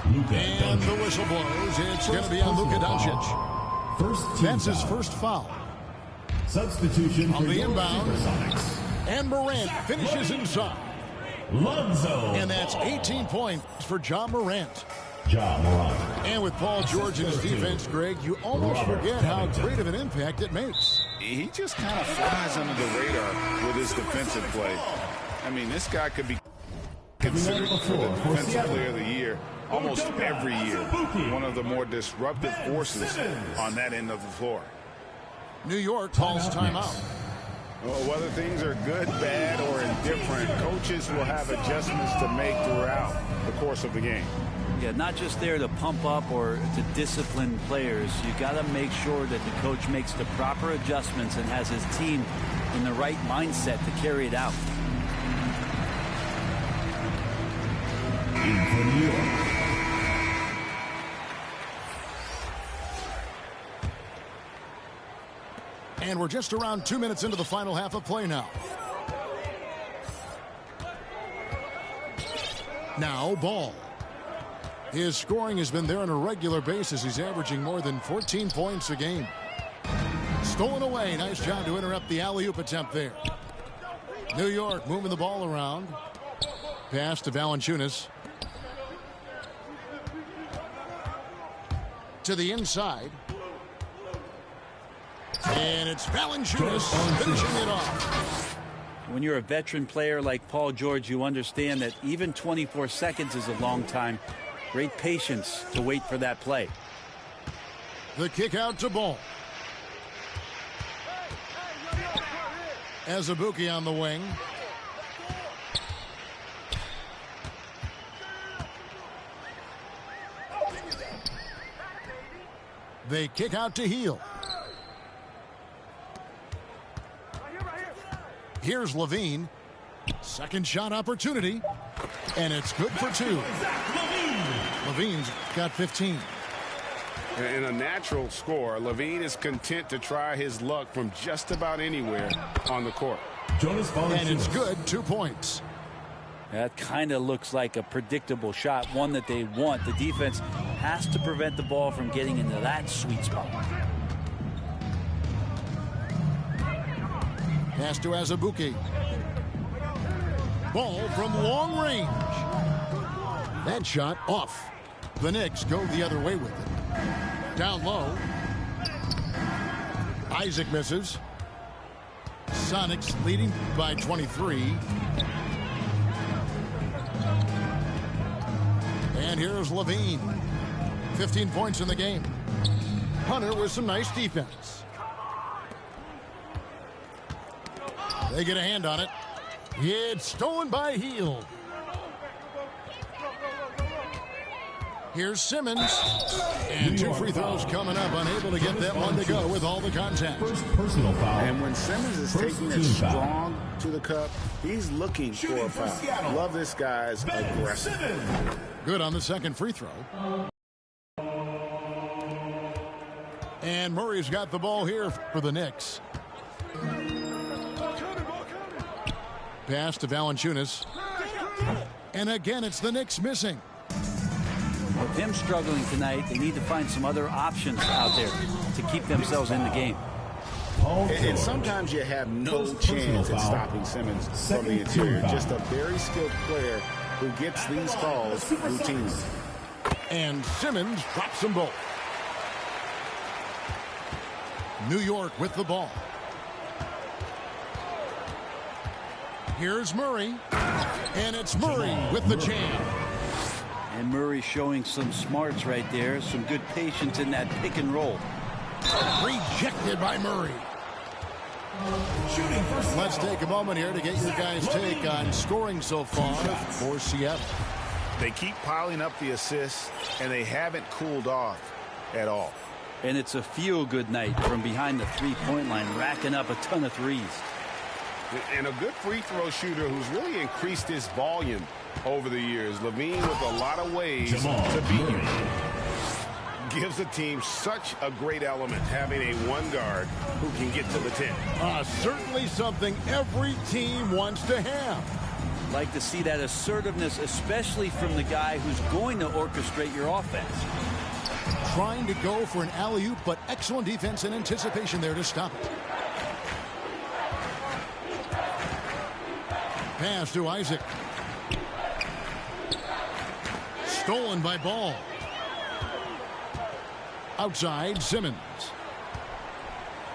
[SPEAKER 11] And the whistle blows. It's going to be on Luka Doncic. That's his first foul.
[SPEAKER 7] Substitution
[SPEAKER 11] on
[SPEAKER 7] for
[SPEAKER 11] the
[SPEAKER 7] your
[SPEAKER 11] inbound.
[SPEAKER 7] Supersonics.
[SPEAKER 11] And Morant finishes inside.
[SPEAKER 7] Lonzo.
[SPEAKER 11] And that's 18 points for Ja Morant.
[SPEAKER 7] Ja Morant.
[SPEAKER 11] And with Paul George in his defense, Greg, you almost forget how great of an impact it makes.
[SPEAKER 12] He just kind of flies under the radar with his defensive play. I mean, this guy could be considered for the Defensive Player of the Year almost every year. One of the more disruptive forces on that end of the floor.
[SPEAKER 11] New York calls timeout.
[SPEAKER 12] Well, whether things are good, bad, or indifferent, coaches will have adjustments to make throughout the course of the game.
[SPEAKER 13] Yeah, not just there to pump up or to discipline players. You got to make sure that the coach makes the proper adjustments and has his team in the right mindset to carry it out.
[SPEAKER 7] In for New York.
[SPEAKER 11] And we're just around 2 minutes into the final half of play now. Now, Ball. His scoring has been there on a regular basis. He's averaging more than 14 points a game. Stolen away. Nice job to interrupt the alley-oop attempt there. New York moving the ball around. Pass to Valanciunas. To the inside. And it's Valanciunas finishing it off.
[SPEAKER 13] When you're a veteran player like Paul George, you understand that even 24 seconds is a long time. Great patience to wait for that play.
[SPEAKER 11] The kick out to Ball. Azubuike on the wing. They kick out to Hield. Here's Levine. Second shot opportunity. And it's good for two. Levine's got 15.
[SPEAKER 12] In a natural score, Levine is content to try his luck from just about anywhere on the court.
[SPEAKER 11] And it's good, 2 points.
[SPEAKER 13] That kind of looks like a predictable shot, one that they want. The defense has to prevent the ball from getting into that sweet spot.
[SPEAKER 11] Pass to Azubuike. Ball from long range. That shot off. The Knicks go the other way with it. Down low. Isaac misses. Sonics leading by 23. And here's Levine. 15 points in the game. Hunter with some nice defense. They get a hand on it. It's stolen by Hield. Here's Simmons. And 2 free throws coming up. Unable to get that one to go with all the contact.
[SPEAKER 7] First personal foul.
[SPEAKER 12] And when Simmons is taking it strong to the cup, he's looking for a foul. Love this guy's aggressive.
[SPEAKER 11] Good on the second free throw. And Murray's got the ball here for the Knicks. Pass to Valanciunas. And again, it's the Knicks missing.
[SPEAKER 13] With him struggling tonight, they need to find some other options out there to keep themselves in the game.
[SPEAKER 12] And sometimes you have no chance at stopping Simmons from the interior. Just a very skilled player who gets these calls routinely.
[SPEAKER 11] And Simmons drops them both. New York with the ball. Here's Murray. And it's Murray with the jam.
[SPEAKER 13] And Murray showing some smarts right there. Some good patience in that pick and roll.
[SPEAKER 11] Rejected by Murray. Let's take a moment here to get your guys' take on scoring so far for Seattle.
[SPEAKER 12] They keep piling up the assists, and they haven't cooled off at all.
[SPEAKER 13] And it's a feel-good night from behind the three-point line, racking up a ton of threes.
[SPEAKER 12] And a good free throw shooter who's really increased his volume over the years. Levine with a lot of ways to beat you.
[SPEAKER 15] gives the team such a great element, having a one guard who can get to the 10.
[SPEAKER 11] Certainly something every team wants to have.
[SPEAKER 13] Like to see that assertiveness, especially from the guy who's going to orchestrate your offense.
[SPEAKER 11] Trying to go for an alley-oop, but excellent defense and anticipation there to stop it. Pass to Isaac. Stolen by Ball. Outside, Simmons.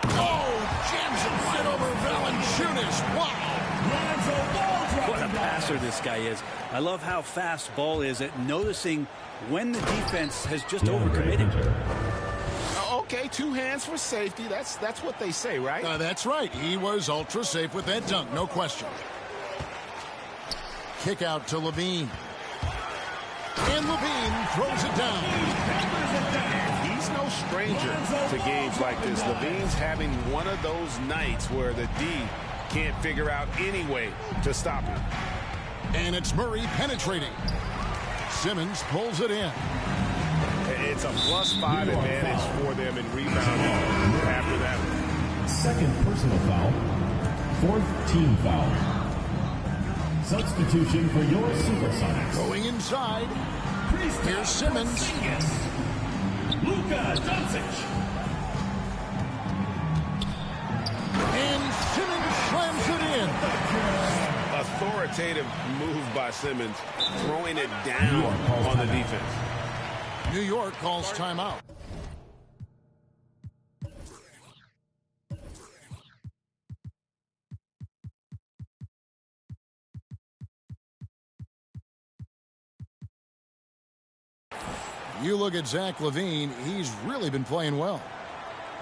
[SPEAKER 11] Oh, jams it right over Valanciunas. Wow.
[SPEAKER 13] What a passer this guy is. I love how fast Ball is at noticing when the defense has just overcommitted.
[SPEAKER 12] Okay, 2 hands for safety. That's what they say, right?
[SPEAKER 11] That's right. He was ultra safe with that dunk, no question. Kick out to Levine. And Levine throws it down.
[SPEAKER 12] He's no stranger to games like this. Levine's having one of those nights where the D can't figure out any way to stop him.
[SPEAKER 11] And it's Murray penetrating. Simmons pulls it in.
[SPEAKER 15] It's a +5 advantage for them in rebounding after that.
[SPEAKER 7] Second personal foul. 4th team foul. Substitution for your Supersonics.
[SPEAKER 11] Going inside. Here's Simmons.
[SPEAKER 7] Luka Doncic.
[SPEAKER 11] And Simmons slams it in.
[SPEAKER 15] Authoritative move by Simmons, throwing it down on the defense.
[SPEAKER 11] New York calls timeout. You look at Zach LaVine, he's really been playing well.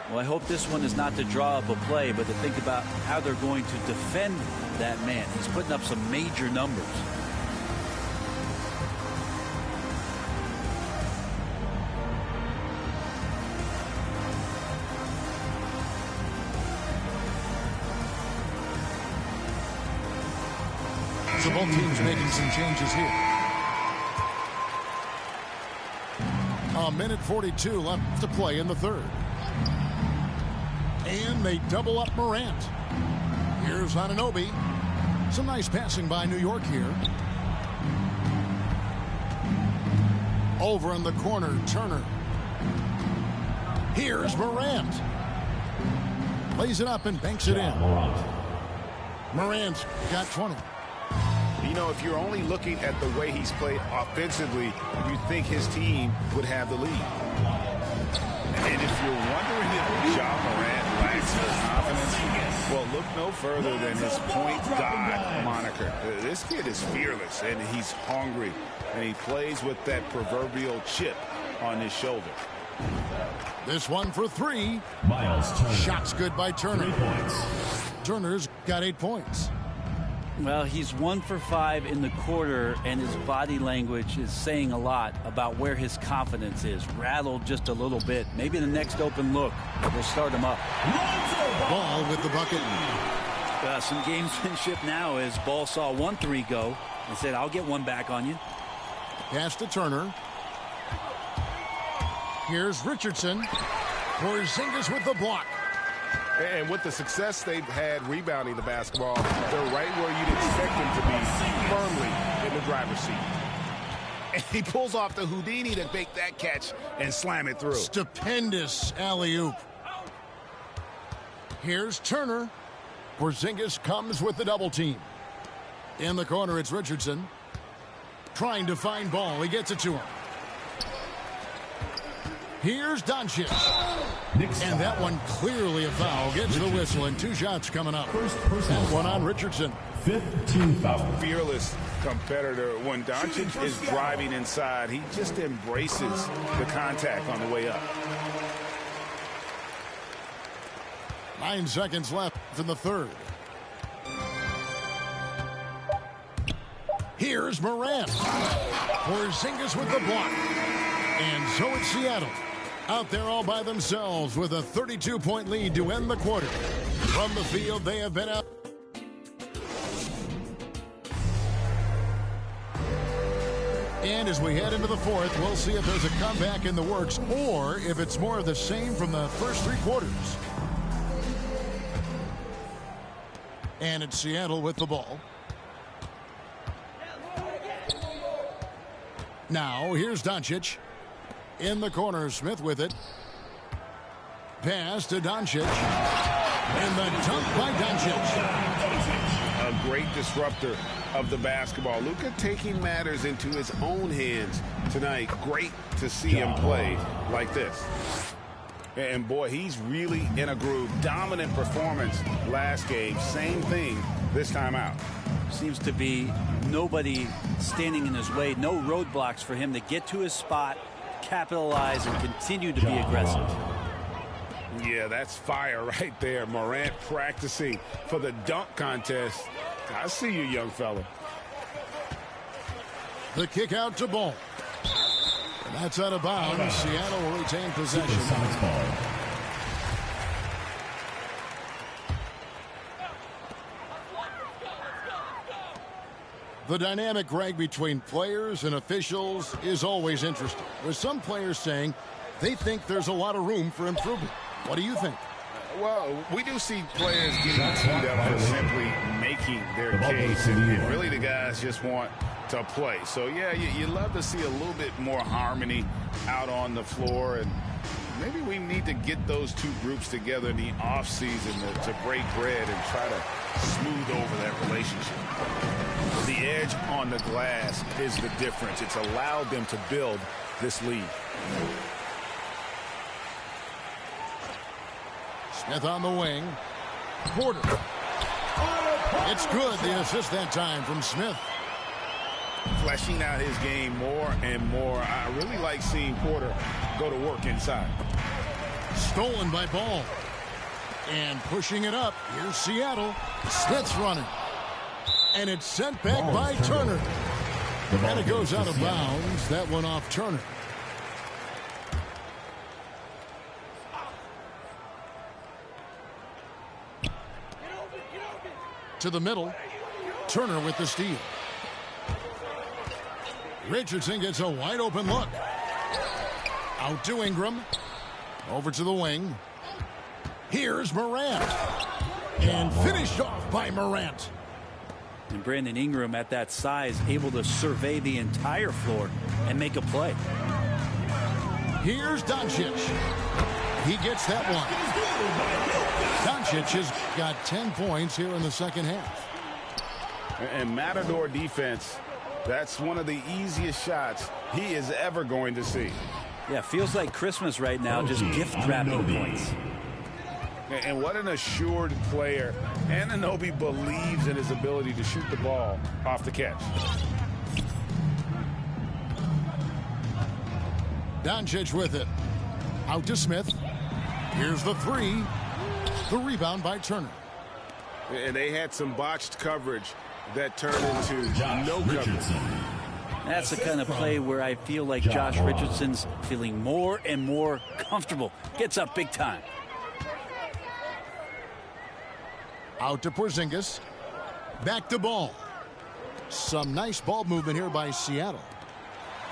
[SPEAKER 13] Well, I hope this one is not to draw up a play, but to think about how they're going to defend that man. He's putting up some major numbers.
[SPEAKER 11] So both teams making some changes here. A minute 42 left to play in the third. And they double up Morant. Here's Anunoby. Some nice passing by New York here. Over in the corner, Turner. Here's Morant. Lays it up and banks it in. Morant's got 20.
[SPEAKER 12] You know, if you're only looking at the way he's played offensively, you think his team would have the lead.
[SPEAKER 15] And if you're wondering if Ja Morant lacks the confidence, well, look no further than his point guard moniker. This kid is fearless, and he's hungry, and he plays with that proverbial chip on his shoulder.
[SPEAKER 11] This one for 3.
[SPEAKER 7] Miles Turner.
[SPEAKER 11] Shots good by Turner.
[SPEAKER 7] 3 points.
[SPEAKER 11] Turner's got 8 points.
[SPEAKER 13] Well, he's 1 for 5 in the quarter, and his body language is saying a lot about where his confidence is. Rattled just a little bit. Maybe the next open look will start him up.
[SPEAKER 11] Ball with the bucket.
[SPEAKER 13] Some gamesmanship now as Ball saw 1 3 go and said, I'll get one back on you.
[SPEAKER 11] Pass to Turner. Here's Richardson. Porzingis with the block.
[SPEAKER 15] And with the success they've had rebounding the basketball, they're right where you'd expect them to be, firmly in the driver's seat. And he pulls off the Houdini to make that catch and slam it through.
[SPEAKER 11] Stupendous alley-oop. Here's Turner. Porzingis comes with the double team. In the corner, it's Richardson. Trying to find Ball. He gets it to him. Here's Doncic. And that one clearly a foul. Gets the whistle, and 2 shots coming up. That one on Richardson.
[SPEAKER 7] 5th team foul.
[SPEAKER 15] Fearless competitor. When Doncic is driving inside, he just embraces the contact on the way up.
[SPEAKER 11] 9 seconds left in the third. Here's Morant. Porzingis with the block. And so it's Seattle. Out there all by themselves with a 32-point lead to end the quarter. From the field, they have been out. And as we head into the fourth, we'll see if there's a comeback in the works or if it's more of the same from the first three quarters. And it's Seattle with the ball. Now, here's Doncic. In the corner, Smith with it. Pass to Doncic. And the dunk by Doncic.
[SPEAKER 12] A great disruptor of the basketball. Luka taking matters into his own hands tonight. Great to see him play like this. And boy, he's really in a groove. Dominant performance last game. Same thing this time out.
[SPEAKER 13] Seems to be nobody standing in his way. No roadblocks for him to get to his spot, capitalize, and continue to be aggressive.
[SPEAKER 12] Yeah, that's fire right there. Morant practicing for the dunk contest. I see you, young fella.
[SPEAKER 11] The kick out to Ball. And that's out of bounds. Seattle will retain possession. The dynamic, Greg, between players and officials is always interesting. With some players saying they think there's a lot of room for improvement. What do you think?
[SPEAKER 12] Well, we do see players getting teed up for simply making their case. And really the guys just want to play. So, yeah, you love to see a little bit more harmony out on the floor. And maybe we need to get those two groups together in the offseason to break bread and try to smooth over that relationship. The edge on the glass is the difference. It's allowed them to build this lead.
[SPEAKER 11] Smith on the wing. Porter. It's good. The assist that time from Smith.
[SPEAKER 12] Fleshing out his game more and more. I really like seeing Porter go to work inside.
[SPEAKER 11] Stolen by Ball. And pushing it up. Here's Seattle. Smith's running. And it's sent back by Turner. And it goes out of bounds. That one off Turner. To the middle. Turner with the steal. Richardson gets a wide open look. Out to Ingram. Over to the wing. Here's Morant. And finished off by Morant.
[SPEAKER 13] And Brandon Ingram at that size able to survey the entire floor and make a play.
[SPEAKER 11] Here's Doncic. He gets that one. Doncic has got 10 points here in the second half.
[SPEAKER 12] And Matador defense, that's one of the easiest shots he is ever going to see.
[SPEAKER 13] Yeah, feels like Christmas right now, just gift wrapping points.
[SPEAKER 12] And what an assured player. Anunoby believes in his ability to shoot the ball off the catch.
[SPEAKER 11] Doncic with it. Out to Smith. Here's the three. The rebound by Turner.
[SPEAKER 12] And they had some botched coverage that turned into no coverage.
[SPEAKER 13] That's the kind of play where I feel like Josh Richardson's feeling more and more comfortable. Gets up big time.
[SPEAKER 11] Out to Porzingis. Back to Ball. Some nice ball movement here by Seattle.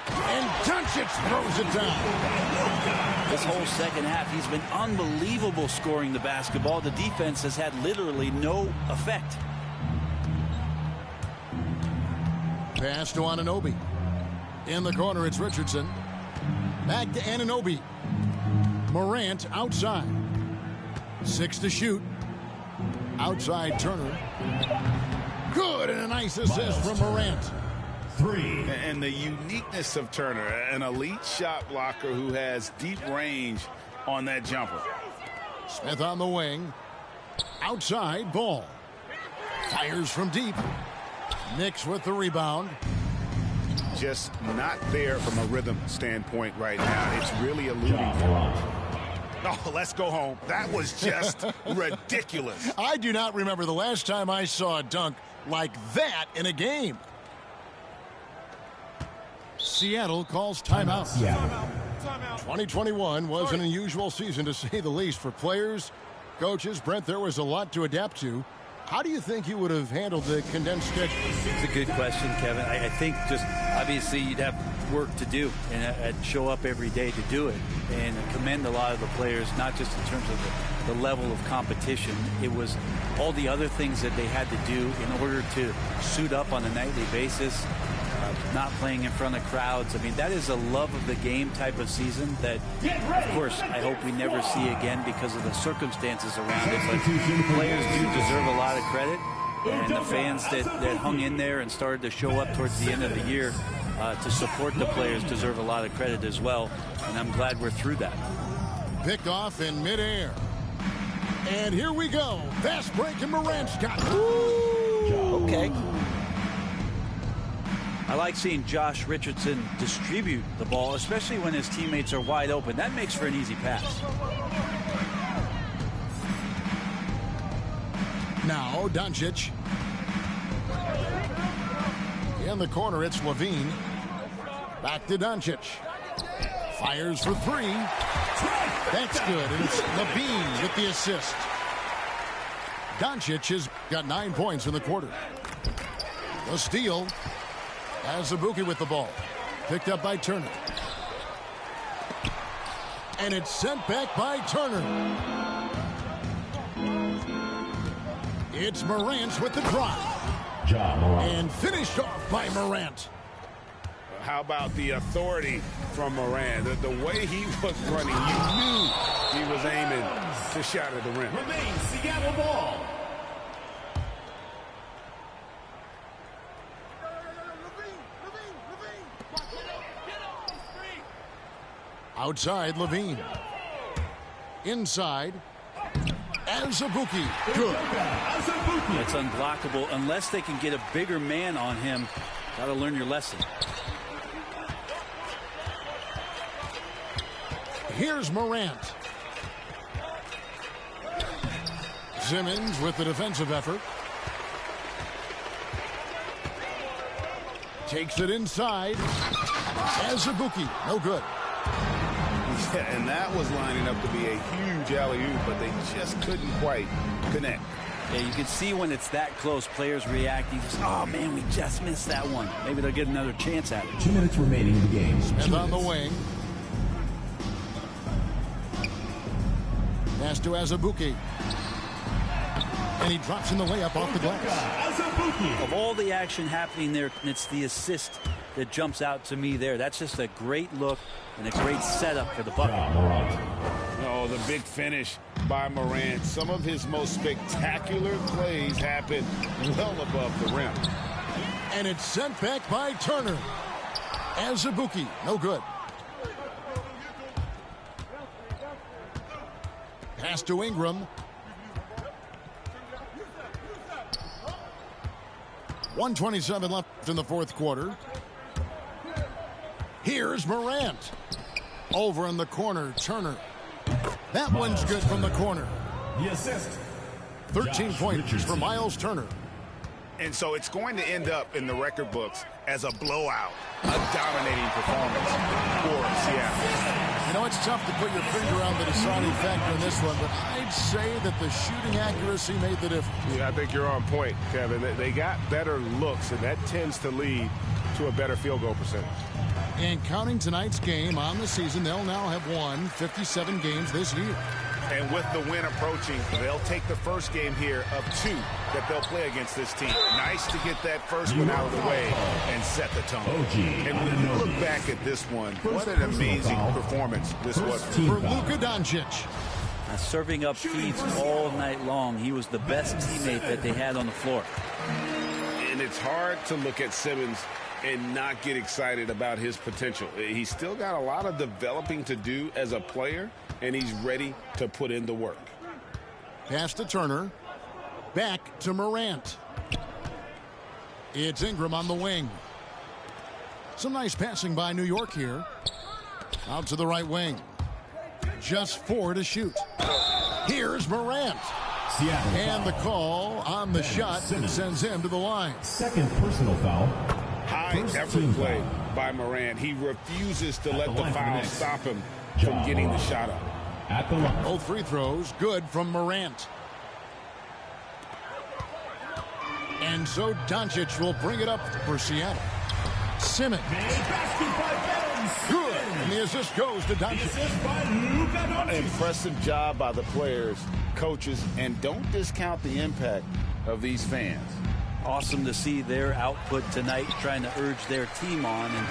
[SPEAKER 11] And Doncic throws it down.
[SPEAKER 13] This whole second half, he's been unbelievable scoring the basketball. The defense has had literally no effect.
[SPEAKER 11] Pass to Anunoby. In the corner, it's Richardson. Back to Anunoby. Morant outside. 6 to shoot. Outside Turner. Good, and a nice assist from Morant.
[SPEAKER 12] 3. And the uniqueness of Turner, an elite shot blocker who has deep range on that jumper.
[SPEAKER 11] Smith on the wing. Outside, Ball. Fires from deep. Knicks with the rebound.
[SPEAKER 12] Just not there from a rhythm standpoint right now. It's really eluding him. Oh, let's go home. That was just ridiculous.
[SPEAKER 11] I do not remember the last time I saw a dunk like that in a game. Seattle calls timeout. 2021 was an unusual season, to say the least, for players, coaches. Brent, there was a lot to adapt to. How do you think you would have handled the condensed schedule?
[SPEAKER 13] It's a good question, Kevin. I think just obviously you'd have work to do and show up every day to do it. And I commend a lot of the players, not just in terms of the level of competition. It was all the other things that they had to do in order to suit up on a nightly basis. Not playing in front of crowds. I mean, that is a love of the game type of season that, of course, I hope we never see again because of the circumstances around it. But players do deserve a lot of credit. And the fans that hung in there and started to show up towards the end of the year to support the players deserve a lot of credit as well. And I'm glad we're through that.
[SPEAKER 11] Picked off in midair. And here we go. Fast break and Morant's got it.
[SPEAKER 13] Okay. I like seeing Josh Richardson distribute the ball, especially when his teammates are wide open. That makes for an easy pass.
[SPEAKER 11] Now Doncic. In the corner, it's Levine. Back to Doncic. Fires for three. That's good, and it's Levine with the assist. Doncic has got 9 points in the quarter. The steal. Azubuike with the ball. Picked up by Turner. And it's sent back by Turner. It's Morant with the drive. And finished off by Morant.
[SPEAKER 12] How about the authority from Morant? The way he was running, you knew he was aiming to shot at the rim.
[SPEAKER 7] Remains Seattle ball.
[SPEAKER 11] Outside, Levine. Inside, Azubuike. Good.
[SPEAKER 13] It's unblockable unless they can get a bigger man on him. Got to learn your lesson.
[SPEAKER 11] Here's Morant. Simmons with the defensive effort. Takes it inside. Azubuike, no good.
[SPEAKER 12] Yeah, and that was lining up to be a huge alley-oop, but they just couldn't quite connect.
[SPEAKER 13] Yeah, you can see when it's that close, players reacting. Oh, man, we just missed that one. Maybe they'll get another chance at it.
[SPEAKER 7] 2 minutes remaining in the game.
[SPEAKER 11] And on the wing. Pass to Azubuike. And he drops in the layup off the glass.
[SPEAKER 13] Of all the action happening there, it's the assist that jumps out to me there. That's just a great look and a great setup for the bucket.
[SPEAKER 12] Oh, the big finish by Morant. Some of his most spectacular plays happen well above the rim.
[SPEAKER 11] And it's sent back by Turner. Azubuike, no good. Pass to Ingram. 1:27 left in the fourth quarter. Here's Morant. Over in the corner, Turner. That one's good from the corner.
[SPEAKER 7] The assist.
[SPEAKER 11] 13 points for Miles Turner.
[SPEAKER 12] And so it's going to end up in the record books as a blowout, a dominating performance for Seattle.
[SPEAKER 11] You know, it's tough to put your finger on the deciding factor in this one, but I'd say that the shooting accuracy made the difference.
[SPEAKER 12] Yeah, I think you're on point, Kevin. They got better looks, and that tends to lead to a better field goal percentage.
[SPEAKER 11] And counting tonight's game on the season, they'll now have won 57 games this year.
[SPEAKER 12] And with the win approaching, they'll take the first game here of 2 that they'll play against this team. Nice to get that first one out of the way and set the tone. And when you look back at this one, what an amazing performance this was
[SPEAKER 11] for Luka Doncic.
[SPEAKER 13] Serving up feeds all night long. He was the best teammate that they had on the floor.
[SPEAKER 12] And it's hard to look at Simmons and not get excited about his potential. He's still got a lot of developing to do as a player, and he's ready to put in the work.
[SPEAKER 11] Pass to Turner. Back to Morant. It's Ingram on the wing. Some nice passing by New York here. Out to the right wing. Just 4 to shoot. Here's Morant. And the call on the shot sends him to the line.
[SPEAKER 7] Second personal foul.
[SPEAKER 12] High effort play by Morant. He refuses to let the foul stop him from getting the shot up.
[SPEAKER 11] Both free throws good from Morant. And so Doncic will bring it up for Seattle. Simmons. Good. And the assist goes to Doncic.
[SPEAKER 12] Impressive job by the players, coaches, and don't discount the impact of these fans.
[SPEAKER 13] Awesome to see their output tonight, trying to urge their team on, and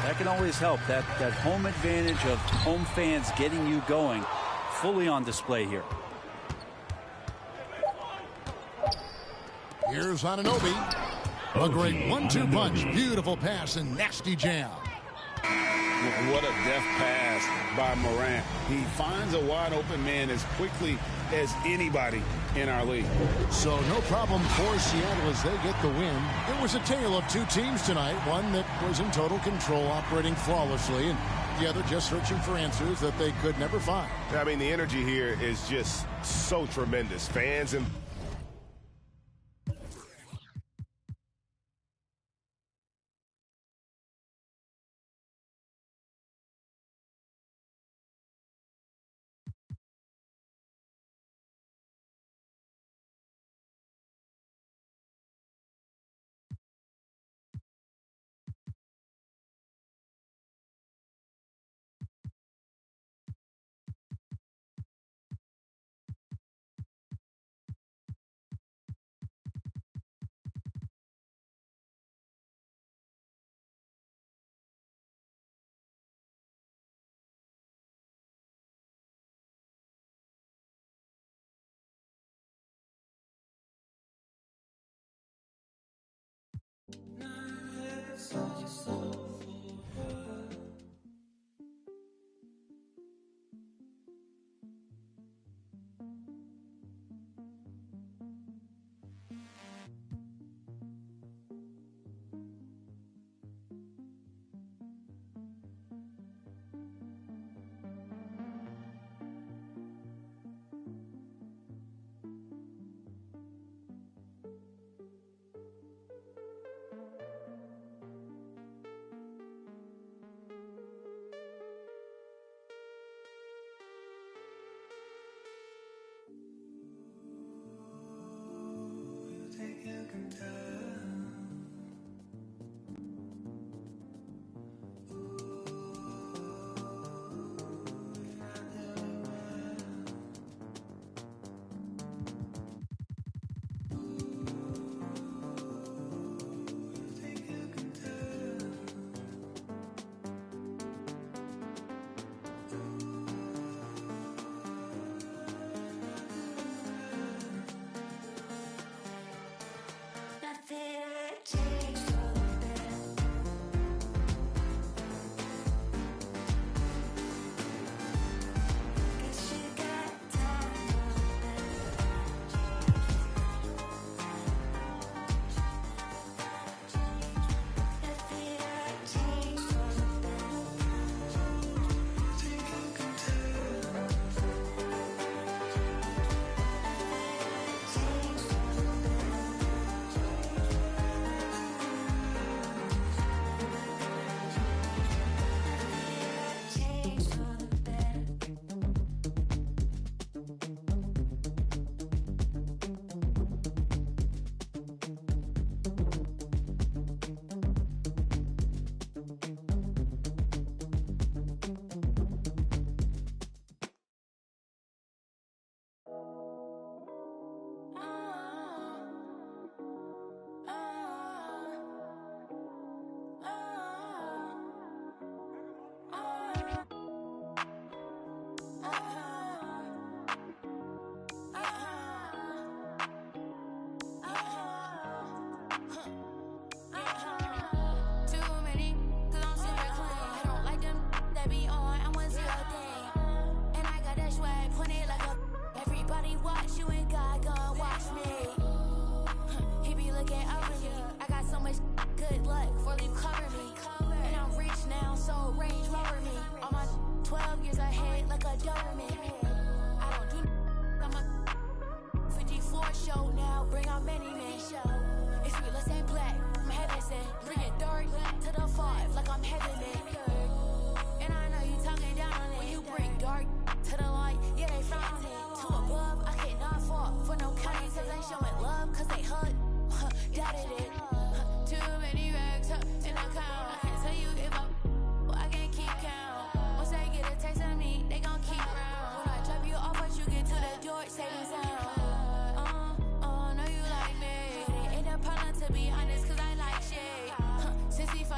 [SPEAKER 13] that can always help. That home advantage of home fans getting you going, fully on display here.
[SPEAKER 11] Here's Anunoby. A great 1-2 punch. Beautiful pass and nasty jam.
[SPEAKER 12] What a deft pass by Morant. He finds a wide open man as quickly as anybody in our league.
[SPEAKER 11] So no problem for Seattle as they get the win. It was a tale of two teams tonight. One that was in total control, operating flawlessly, and the other just searching for answers that they could never find.
[SPEAKER 16] I mean, the energy here is just so tremendous. Fans and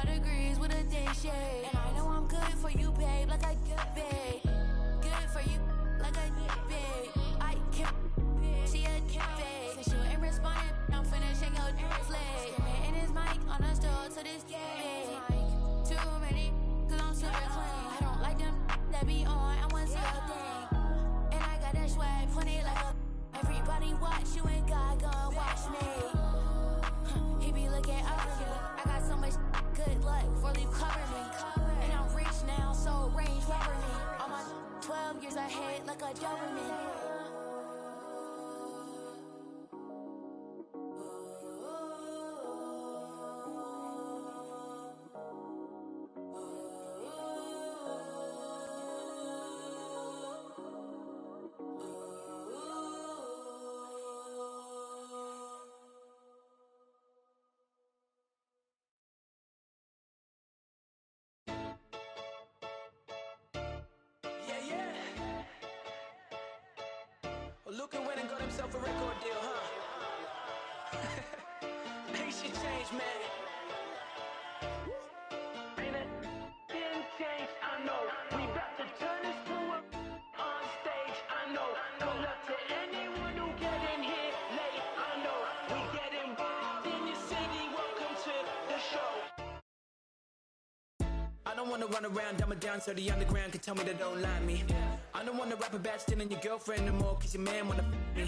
[SPEAKER 1] 4 degrees with a day shade. And I know I'm good for you, babe, like I get babe. Good for you, like I get babe. I can't, she a can't babe. Since you ain't responding, I'm finishing your flag. Screaming in his mic on the store to this game. Too many, cause I'm super clean. I don't like them that be on, I want to see a thing. And I got that swag, funny like a. Everybody watch you and God gon' watch me. He be looking up to me. I got so much good luck, really cover me. And I'm rich now, so range rover me. On my 12 years ahead like a Doberman.
[SPEAKER 10] Luka went and got himself a record deal, huh? Things should change, man. Ain't it? Didn't change, I know. We about to turn this to a on stage, I know. Good luck to anyone who get in here late, I know. We get involved in your city, welcome to the show. I don't wanna run around, dumb it down so the underground can tell me they don't like me. I don't wanna rap about stealing your girlfriend no more, cause your man wanna me.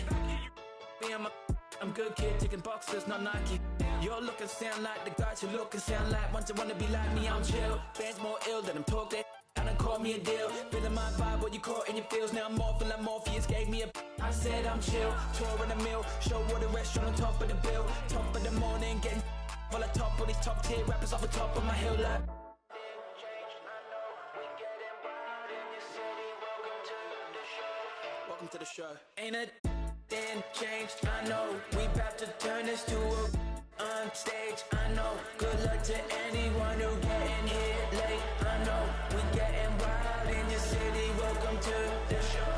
[SPEAKER 10] I'm good kid, taking boxers, not Nike. You're looking sound like the guys who look and sound like ones that wanna be like me, I'm chill. Fans more ill than I'm talk that and I call me a deal. Feeling my vibe, what you caught in your feels. Now I'm morphing like Morpheus gave me a. I said I'm chill, tour in the mill, show what the restaurant on top of the bill. Top of the morning, getting while I top all these top tier rappers off the top of my hill like. Welcome to the show. Ain't it then changed? I know. We about to turn this to a on stage. I know. Good luck to anyone who getting here late. I know. We getting wild in your city. Welcome to the show.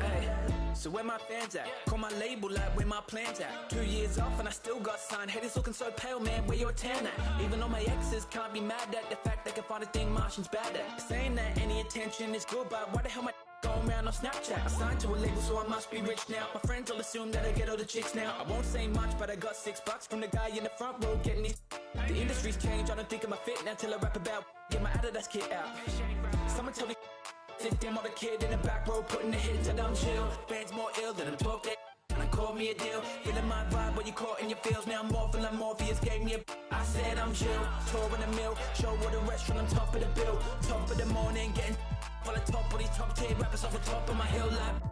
[SPEAKER 10] Hey, so where my fans at? Call my label like where my plans at. 2 years off and I still got signed. Haters looking so pale, man. Where your tan at? Even though my exes can't be mad at the fact they can find a thing Martian's bad at. Saying that any attention is good, but why the hell my going around on Snapchat? I signed to a label, so I must be rich now. My friends all assume that I get all the chicks now. I won't say much, but I got $6 from the guy in the front row getting these. The industry's changed, I don't think I'm a fit now till I rap about get my Adidas kit out. Someone tell me sit them on the kid in the back row putting the hits and I'm chill. Fans more ill than I'm talk that and I call me a deal. Feeling my vibe, what you caught in your feels. Now I'm morphing like Morpheus gave me a. I said I'm chill, tour in the mill, show what the restaurant on top of the bill. Top of the morning, getting on the top of these top tier rappers off the top of my hill like.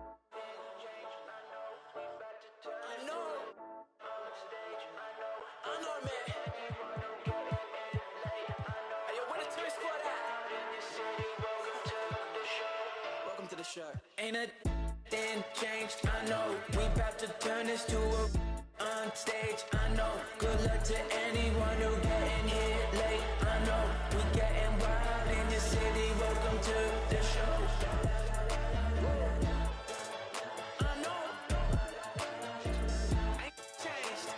[SPEAKER 10] Ain't a thing changed, I know. We about to turn this to a on stage, I know. Good luck to anyone who getting here late, I know. We getting wild in your city, welcome to the show. I know. Ain't changed.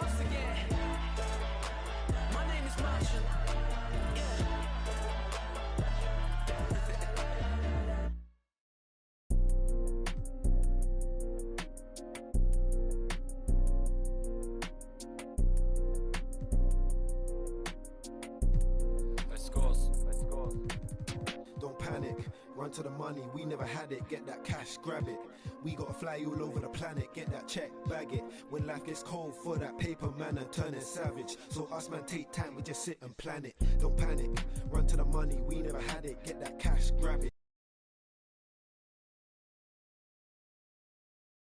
[SPEAKER 10] Once again, my name is Marshall.
[SPEAKER 17] Run to the money, we never had it, get that cash, grab it. We gotta fly all over the planet, get that check, bag it. When life gets cold for that paper man and turning savage. So us man take time, we just sit and plan it. Don't panic, run to the money, we never had it, get that cash.